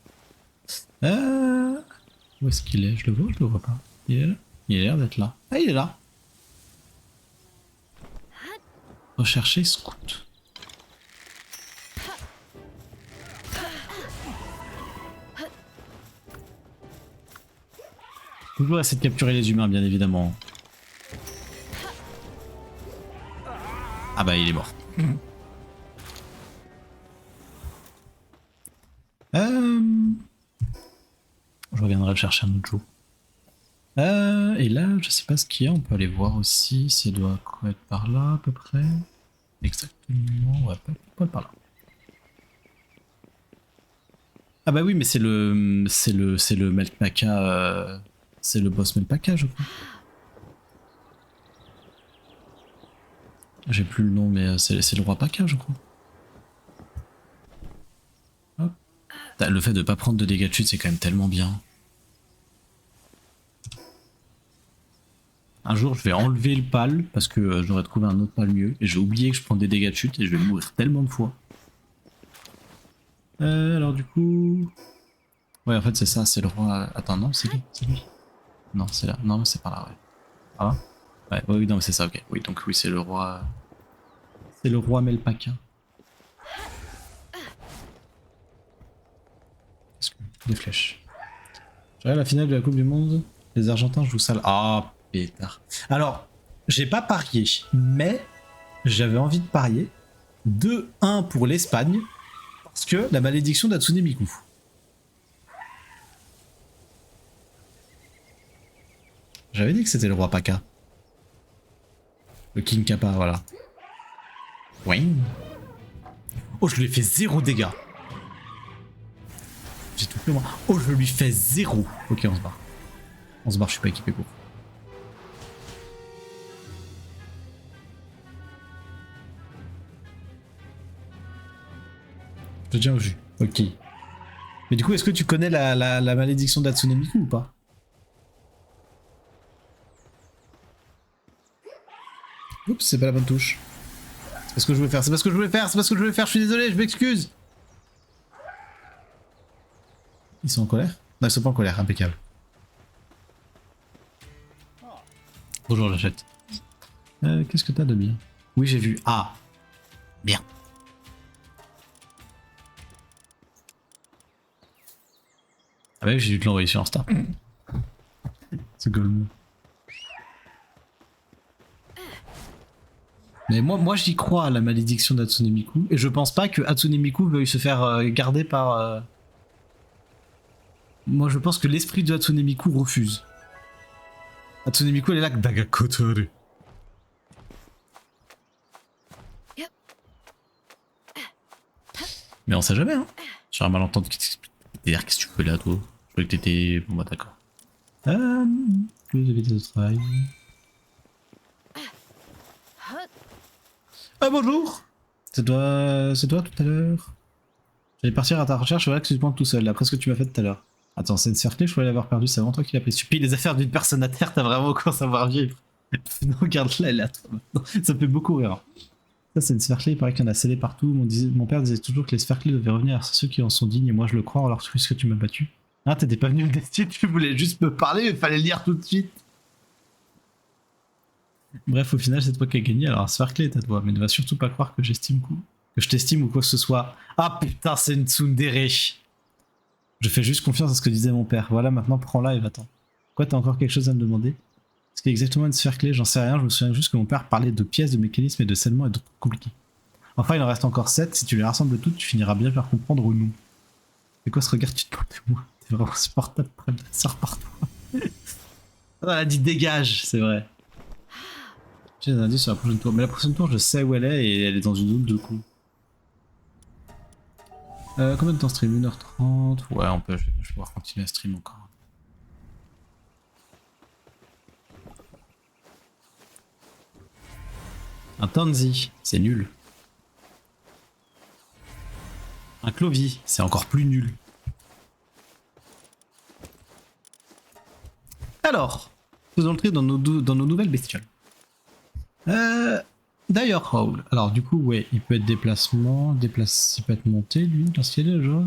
Où est-ce qu'il est? Je le vois pas. Il est là? Il a l'air d'être là. Ah, il est là. Rechercher scout. Toujours essayer de capturer les humains, bien évidemment. Ah bah, il est mort. Je reviendrai le chercher un autre jour. Et là, je sais pas ce qu'il y a, on peut aller voir aussi, ça doit quoi être par là à peu près. Exactement, ouais, pas par là. Ah bah oui, mais c'est le Melpaka, c'est le boss Melpaka, je crois. J'ai plus le nom, mais c'est le roi Paka, je crois. Hop. Le fait de pas prendre de dégâts de chute, c'est quand même tellement bien. Un jour, je vais enlever le pal parce que j'aurais trouvé un autre pal mieux. Et j'ai oublié que je prends des dégâts de chute et je vais mourir tellement de fois. Alors du coup... Ouais, en fait, c'est ça, c'est le roi... Attends, non, c'est lui, c'est lui. Non, c'est là. Non, c'est par là, ouais. Ah ouais, oui, non, c'est ça, ok. Oui, donc oui, c'est le roi... C'est le roi Melpaka. Des flèches. J'arrive à la finale de la Coupe du Monde. Les Argentins jouent sale. Ah, pétard. Alors, j'ai pas parié, mais j'avais envie de parier 2-1 pour l'Espagne parce que la malédiction d'Hatsune Miku. J'avais dit que c'était le roi Paka. Le King Kappa, voilà. Oui. Oh, je lui ai fait 0 dégâts. J'ai tout fait moi. Oh, je lui fais 0. Ok, on se barre. On se barre, je suis pas équipé pour. Je tiens au jus. Ok. Mais du coup, est-ce que tu connais la malédiction d'Hatsune Miku ou pas? Oups, c'est pas la bonne touche. C'est pas ce que je voulais faire, c'est pas ce que je voulais faire, c'est pas ce que je voulais faire, je suis désolé, je m'excuse. Ils sont en colère? Non, ils sont pas en colère, impeccable. Bonjour, j'achète. Qu'est-ce que t'as de bien? Oui, j'ai vu. Ah, bien. Ah bah oui, j'ai dû te l'envoyer sur Insta. C'est comme... Mais moi j'y crois à la malédiction d'Hatsune Miku, et je pense pas que Hatsune Miku veuille se faire garder par... Moi je pense que l'esprit de Hatsune Miku refuse. Hatsune Miku elle est là que Dagakotoru. Mais on sait jamais, hein. J'ai un malentendu. Qu'est-ce que tu fais là, toi? Je croyais que t'étais... Bon bah d'accord. Que vous avez des autres travail. Ah bonjour. C'est toi tout à l'heure. J'allais partir à ta recherche, voilà que tu te pointes tout seul, après ce que tu m'as fait tout à l'heure. Attends, c'est une cerclée, je croyais l'avoir perdue, c'est vraiment toi qui l'as pris. Tu pilles les affaires d'une personne à terre, t'as vraiment quoi savoir vivre. Non, regarde-la, elle est à toi maintenant. Ça me fait beaucoup rire. Ça, c'est une sphère-clé, il paraît qu'il y en a scellé partout. Mon père disait toujours que les sphères-clés devaient revenir à ceux qui en sont dignes, et moi je le crois, alors tu ce que tu m'as battu. Ah, t'étais pas venu me tester, tu voulais juste me parler, mais fallait le lire tout de suite. Bref, au final, c'est toi qui as gagné, alors Sparkle est à toi, mais ne va surtout pas croire que que je t'estime ou quoi que ce soit. Ah putain, c'est une tsundere. Je fais juste confiance à ce que disait mon père. Voilà, maintenant prends-la et va-t'en. Quoi, t'as encore quelque chose à me demander? Ce qui est exactement une sphère clé, j'en sais rien, je me souviens juste que mon père parlait de pièces, de mécanismes et de scellement et d'autres compliqués. Enfin, il en reste encore 7. Si tu les rassembles toutes, tu finiras bien par comprendre ou non. C'est quoi ce regard tu te moques de moi? T'es vraiment supportable, sors par toi. Ah, elle a dit dégage, c'est vrai. J'ai des indices sur la prochaine tour. Mais la prochaine tour, je sais où elle est et elle est dans une zone de coup. Combien de temps stream? 1h30. Ouais, je vais pouvoir continuer à stream encore. Un Tanzi, c'est nul. Un Clovy, c'est encore plus nul. Alors, faisons le tri dans nos nouvelles bestioles. D'ailleurs, Raoul. Alors, du coup, ouais, il peut être déplacement, il peut être monté, lui, lorsqu'il est déjà.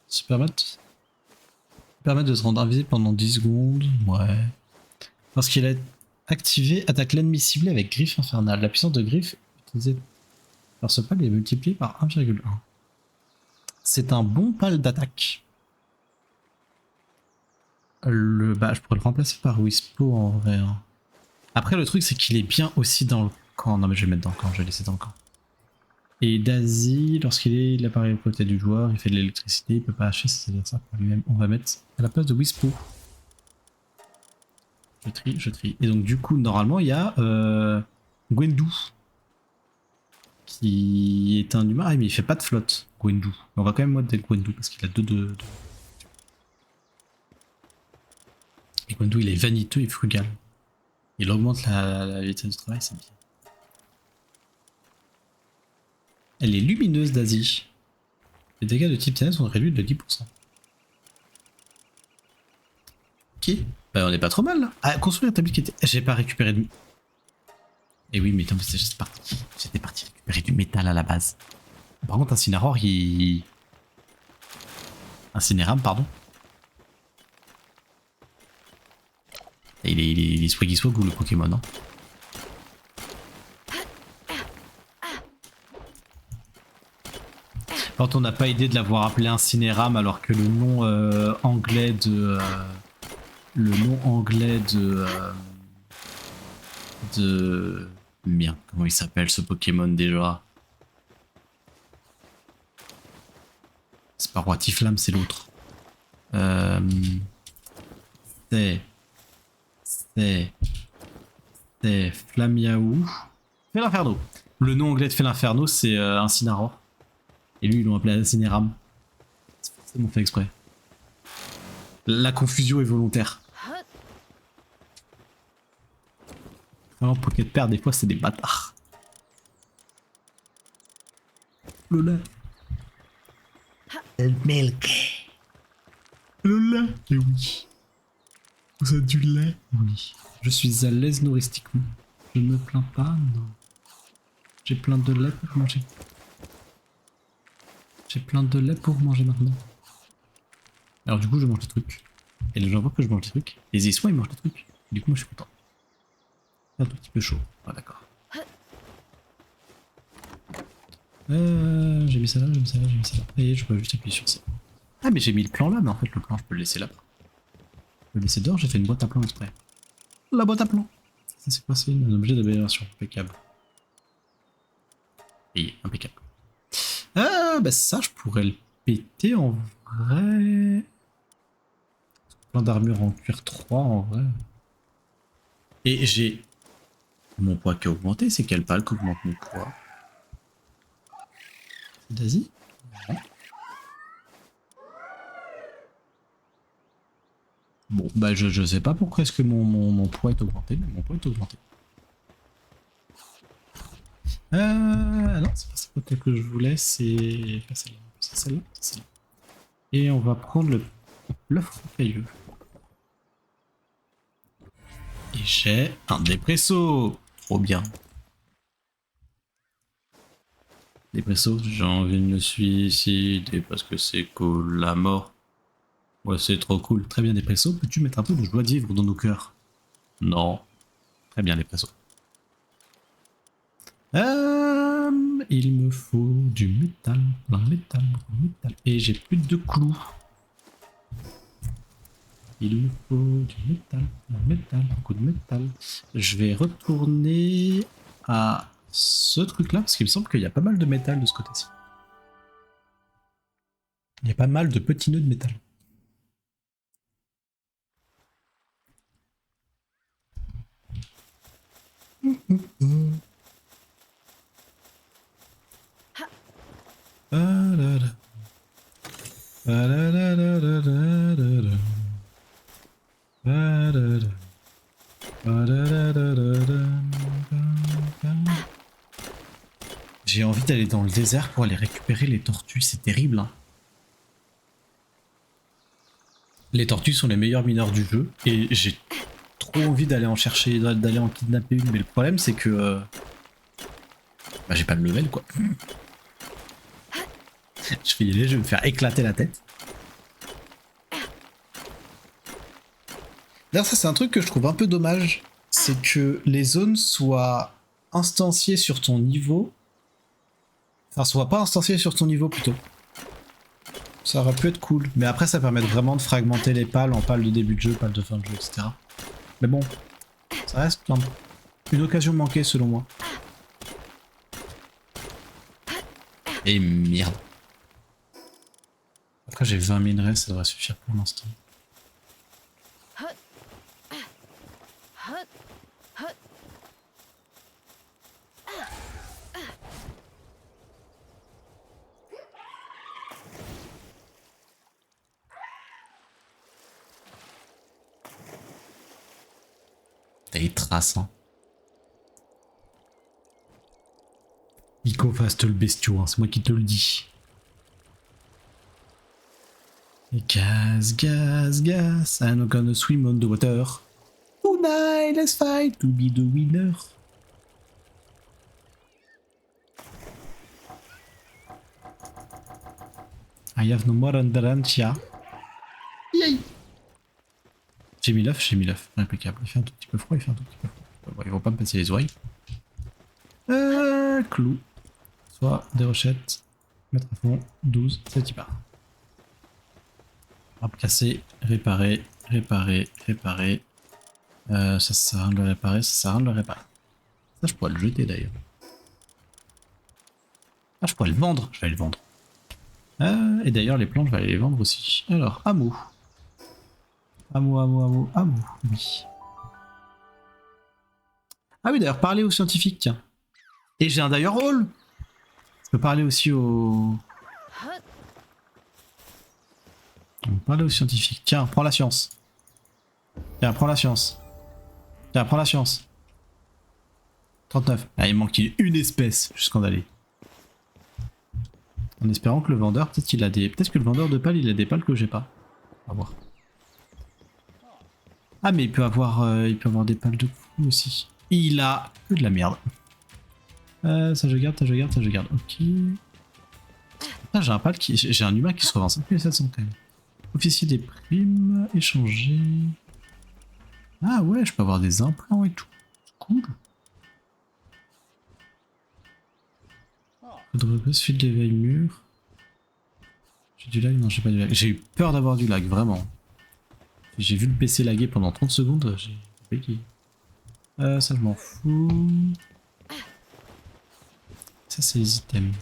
Se permettre de se rendre invisible pendant 10 secondes. Ouais. Lorsqu'il est activé, attaque l'ennemi ciblé avec griffe infernale. La puissance de griffe utilisée par ce pal est multipliée par 1,1. C'est un bon pal d'attaque. Je pourrais le remplacer par Wispo en vrai. Hein. Après, le truc, c'est qu'il est bien aussi dans le camp. Non, mais je vais le mettre dans le camp, je vais le laisser dans le camp. Et Daisy, il apparaît au côté du joueur, il fait de l'électricité, il peut pas hacher, c'est-à-dire ça pour lui-même. On va mettre à la place de Wispo. Je trie. Et donc, du coup, normalement, il y a Gwendu, qui est un humain. Ah, mais il fait pas de flotte, Gwendu. Mais on va quand même modder Gwendu parce qu'il a deux. Et Gwendu, il est vaniteux et frugal. Il augmente la vitesse du travail, c'est bien. Elle est lumineuse, Daisy. Les dégâts de type ténèbres sont réduits de 10%. Ok. Bah, on est pas trop mal là. Ah, construire un tablier qui était. J'ai pas récupéré de. Et oui, mais c'est juste parti. J'étais parti récupérer du métal à la base. Par contre, Incineroar, Incineram, pardon. Et il est Swaggy Swag ou le Pokémon, hein. Quand on n'a pas idée de l'avoir appelé Incineram alors que le nom anglais de. Merde, comment il s'appelle ce Pokémon déjà? C'est pas Roi Tiflam, c'est l'autre. C'est Flamiaou. Felinferno. Le nom anglais de Felinferno, c'est Incineroar. Et lui, ils l'ont appelé Incineram. C'est forcément fait exprès. La confusion est volontaire. Vraiment, Pocket Pair, des fois, c'est des bâtards. Le lait. Le milk. Le lait. Et oui. Vous avez du lait? Oui. Je suis à l'aise nouristiquement. Je ne me plains pas, non. J'ai plein de lait pour manger. J'ai plein de lait pour manger maintenant. Alors du coup, je mange des trucs. Et les gens voient que je mange des trucs. Les Issois, ils mangent des trucs. Du coup, moi, je suis content. C'est un tout petit peu chaud. Ah, d'accord. J'ai mis ça là, j'ai mis ça là, j'ai mis ça là. Et je peux juste appuyer sur ça. Ah, mais j'ai mis le plan là, mais en fait, le plan, je peux le laisser là. Je peux le laisser dehors, j'ai fait une boîte à plan exprès. La boîte à plan. Ça, c'est quoi? C'est un objet d'amélioration. Impeccable. Et impeccable. Ah, bah ça, je pourrais le péter en vrai. Plein d'armure en cuir 3 en vrai. Et j'ai mon poids qui a augmenté. C'est quelle balle qui augmente mon poids? C'est d'Asie? Bon, bah je sais pas pourquoi est-ce que mon poids est augmenté, mais mon poids est augmenté. Non, c'est pas ça que je voulais, c'est celle-là. C'est celle-là, c'est celle-là. Et on va prendre l'œuf rocailleux. Et j'ai un dépresso. Trop bien. Dépresso, j'ai envie de me suicider parce que c'est cool la mort. Ouais, c'est trop cool. Très bien, Depresso. Peux-tu mettre un peu de joie de vivre dans nos cœurs? Non. Très bien, Depresso. Il me faut du métal, plein de métal, beaucoup de métal. Et j'ai plus de clous. Il me faut du métal, plein de métal, beaucoup de métal. Je vais retourner à ce truc-là, parce qu'il me semble qu'il y a pas mal de métal de ce côté-ci. Il y a pas mal de petits nœuds de métal. J'ai envie d'aller dans le désert pour aller récupérer les tortues, c'est terrible. Hein. Les tortues sont les meilleurs mineurs du jeu et j'ai trop envie d'aller en chercher, d'aller en kidnapper une, mais le problème c'est que bah, j'ai pas de level quoi. Je vais y aller, je vais me faire éclater la tête. D'ailleurs ça c'est un truc que je trouve un peu dommage, c'est que les zones soient instanciées sur ton niveau, enfin soient pas instanciées sur ton niveau plutôt. Ça aurait pu être cool, mais après ça permet vraiment de fragmenter les pales en pales de début de jeu, pales de fin de jeu, etc. Mais bon, ça reste une occasion manquée selon moi. Et merde. Après j'ai 20 minerais, ça devrait suffire pour l'instant. T'as les traces, hein. Ico faste le bestiau, hein, c'est moi qui te le dis. Et gas, gas, gas, I'm gonna swim on the water. Tonight, let's fight to be the winner. I have no more underantia. Yay! J'ai mis l'œuf, impeccable. Il fait un tout petit peu froid, il fait un tout petit peu froid. Bon, ils vont pas me passer les oreilles. Clou. Soit des rochettes. Mettre à fond. 12, c'est y part. Hop, casser, réparer, réparer, réparer. Ça sert à rien de le réparer, ça sert à rien de le réparer. Ça, je pourrais le jeter d'ailleurs. Ah, je pourrais le vendre, je vais le vendre. Et d'ailleurs, les plantes, je vais aller les vendre aussi. Alors, hameau. Hameau, oui. Ah oui, d'ailleurs, parler aux scientifiques, tiens. Et j'ai un d'ailleurs rôle. Je peux parler aussi aux... On peut parler aux scientifiques. Tiens, prends la science. Tiens, prends la science. Tiens, prends la science. 39. Ah, il manque une espèce. Je suis scandalé. En espérant que le vendeur, peut-être qu'il a des... Peut-être que le vendeur de pales, il a des pales que j'ai pas. On va voir. Ah, mais il peut avoir des pales de fou aussi. Il a que de la merde. Ça je garde, ça je garde, ça je garde. Ok. Ah, j'ai un pal qui... J'ai un humain qui se revend 5700 quand même. Officier des primes, échanger. Ah ouais, je peux avoir des implants et tout. Cool. Faudrait pas se fil d'éveil mur. J'ai du lag? Non, j'ai pas du lag. J'ai eu peur d'avoir du lag, vraiment. J'ai vu le PC laguer pendant 30 secondes, j'ai pété. Ça je m'en fous. Ça c'est les items.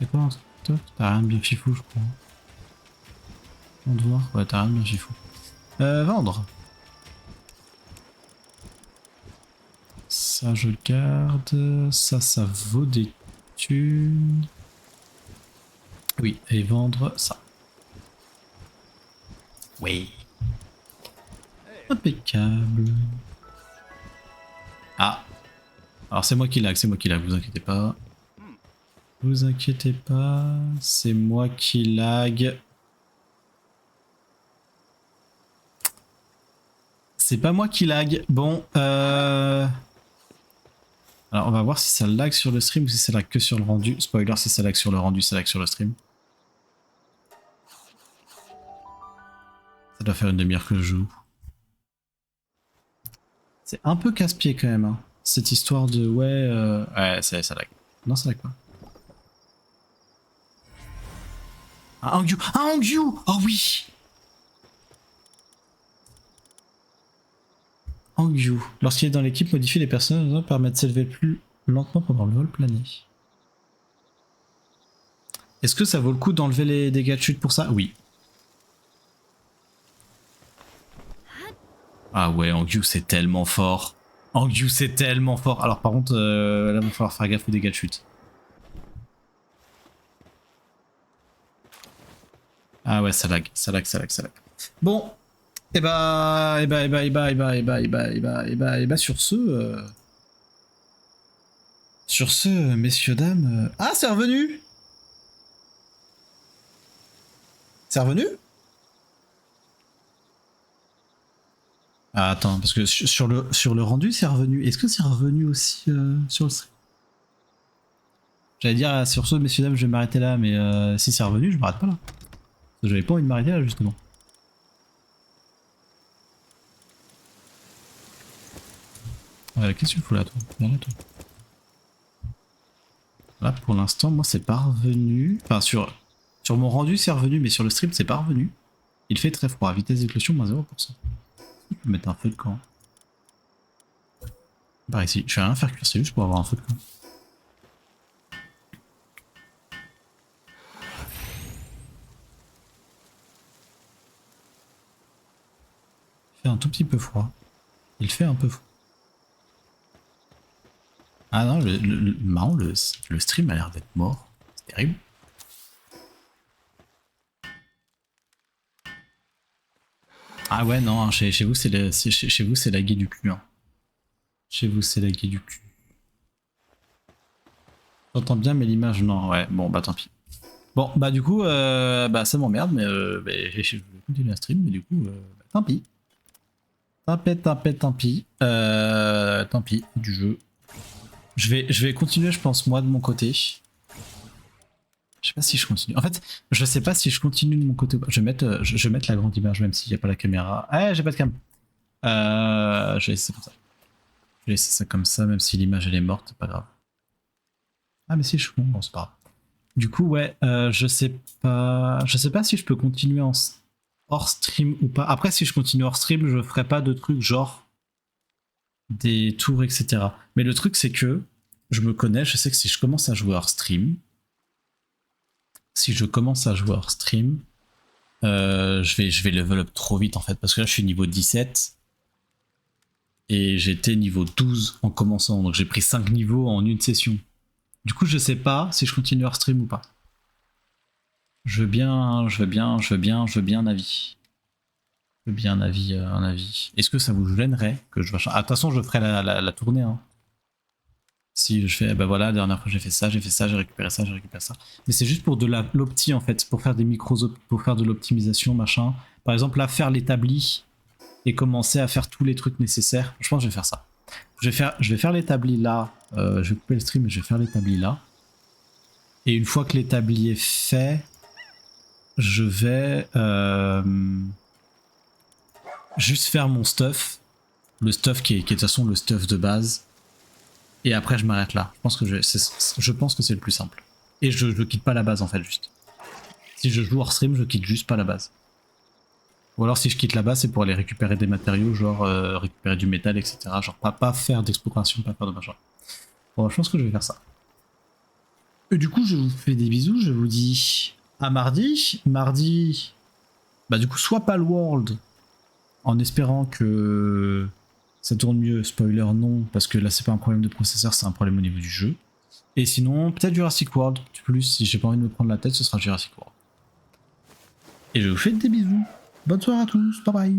C'est quoi en stock? T'as rien de bien fifou je crois. On doit voir. Ouais, t'as rien de bien fifou. Vendre. Ça je le garde. Ça vaut des thunes. Oui, et vendre ça. Oui. Impeccable. Ah. Alors c'est moi qui lag, vous inquiétez pas. Vous inquiétez pas, c'est moi qui lag. C'est pas moi qui lag. Bon, alors on va voir si ça lag sur le stream ou si ça lag que sur le rendu. Spoiler, si ça lag sur le rendu, ça lag sur le stream. Ça doit faire une demi-heure que je joue. C'est un peu casse-pied quand même, hein. Cette histoire de ouais, ça lag. Non, ça lag pas. Un Hangyu! Un Hangyu! Oh oui! Hangyu. Lorsqu'il est dans l'équipe, modifier les personnages permet de s'élever plus lentement pendant le vol plané. Est-ce que ça vaut le coup d'enlever les dégâts de chute pour ça? Oui. Ah ouais, Hangyu c'est tellement fort. Hangyu c'est tellement fort. Alors par contre, là il va falloir faire gaffe aux dégâts de chute. Ah ouais, ça lag, ça lag, ça lag, ça lag. Bon, et bah, sur ce, messieurs, dames... Ah, c'est revenu! C'est revenu? Ah, attends, parce que sur le rendu, c'est revenu. Est-ce que c'est revenu aussi sur le stream? J'allais dire, sur ce, messieurs, dames, je vais m'arrêter là, mais si c'est revenu, je m'arrête pas là. J'avais pas envie de m'arrêter là, justement. Qu'est-ce que tu fous là, toi? Viens là, toi. Là, pour l'instant, moi, c'est pas revenu. Enfin, sur mon rendu, c'est revenu, mais sur le stream, c'est pas revenu. Il fait très froid. Vitesse d'éclosion, moins 0%. Je peux mettre un feu de camp. Par ici. Je vais rien faire cuire, c'est juste pour avoir un feu de camp. Il fait un tout petit peu froid. Il fait un peu froid. Ah non, marrant, le stream a l'air d'être mort. C'est terrible. Ah ouais, non, hein, chez vous, c'est lagué du cul. Hein. Chez vous, c'est lagué du cul. J'entends bien, mais l'image, non. Ouais, bon, bah tant pis. Bon, bah du coup, bah ça m'emmerde, mais je vais continuer à stream, mais du coup, bah, tant pis. Tant pis. Tant pis, du jeu. Je vais continuer, je pense, moi, de mon côté. Je sais pas si je continue. En fait, je sais pas si je continue de mon côté ou pas. Je vais mettre la grande image, même s'il n'y a pas la caméra. Eh, j'ai pas de cam. Je vais laisser ça comme ça. Je vais laisser ça comme ça, même si l'image elle est morte, c'est pas grave. Ah, mais si, je suis con, bon, c'est pas grave. Du coup, ouais, je sais pas si je peux continuer hors stream ou pas. Après, si je continue hors stream, je ferai pas de trucs genre des tours, etc. Mais le truc, c'est que je me connais, je sais que si je commence à jouer hors stream, je vais level up trop vite en fait, parce que là je suis niveau 17 et j'étais niveau 12 en commençant, donc j'ai pris 5 niveaux en une session. Du coup, je sais pas si je continue hors stream ou pas. Je veux bien un avis. Je veux bien un avis. Est-ce que ça vous gênerait que je fasse... Ah, de toute façon, je ferai la tournée. Hein. Si je fais, bah voilà, la dernière fois j'ai fait ça, j'ai récupéré ça. Mais c'est juste pour de l'opti en fait, pour faire des pour faire de l'optimisation, machin. Par exemple, là, faire l'établi et commencer à faire tous les trucs nécessaires. Je pense que je vais faire ça. Je vais faire l'établi là. Je vais couper le stream et je vais faire l'établi là. Et une fois que l'établi est fait, je vais juste faire mon stuff. Le stuff qui est de toute façon le stuff de base. Et après je m'arrête là. Je pense que c'est le plus simple. Et je quitte pas la base en fait juste. Si je joue hors stream, je quitte juste pas la base. Ou alors si je quitte la base, c'est pour aller récupérer des matériaux, genre récupérer du métal, etc. Genre pas faire d'exploration, pas faire de machin. Bon, je pense que je vais faire ça. Et du coup, je vous fais des bisous, je vous dis à mardi. Mardi, bah du coup, soit pas le World, en espérant que ça tourne mieux, spoiler non, parce que là c'est pas un problème de processeur, c'est un problème au niveau du jeu. Et sinon, peut-être Jurassic World, plus si j'ai pas envie de me prendre la tête, ce sera Jurassic World. Et je vous fais des bisous. Bonne soirée à tous, bye bye.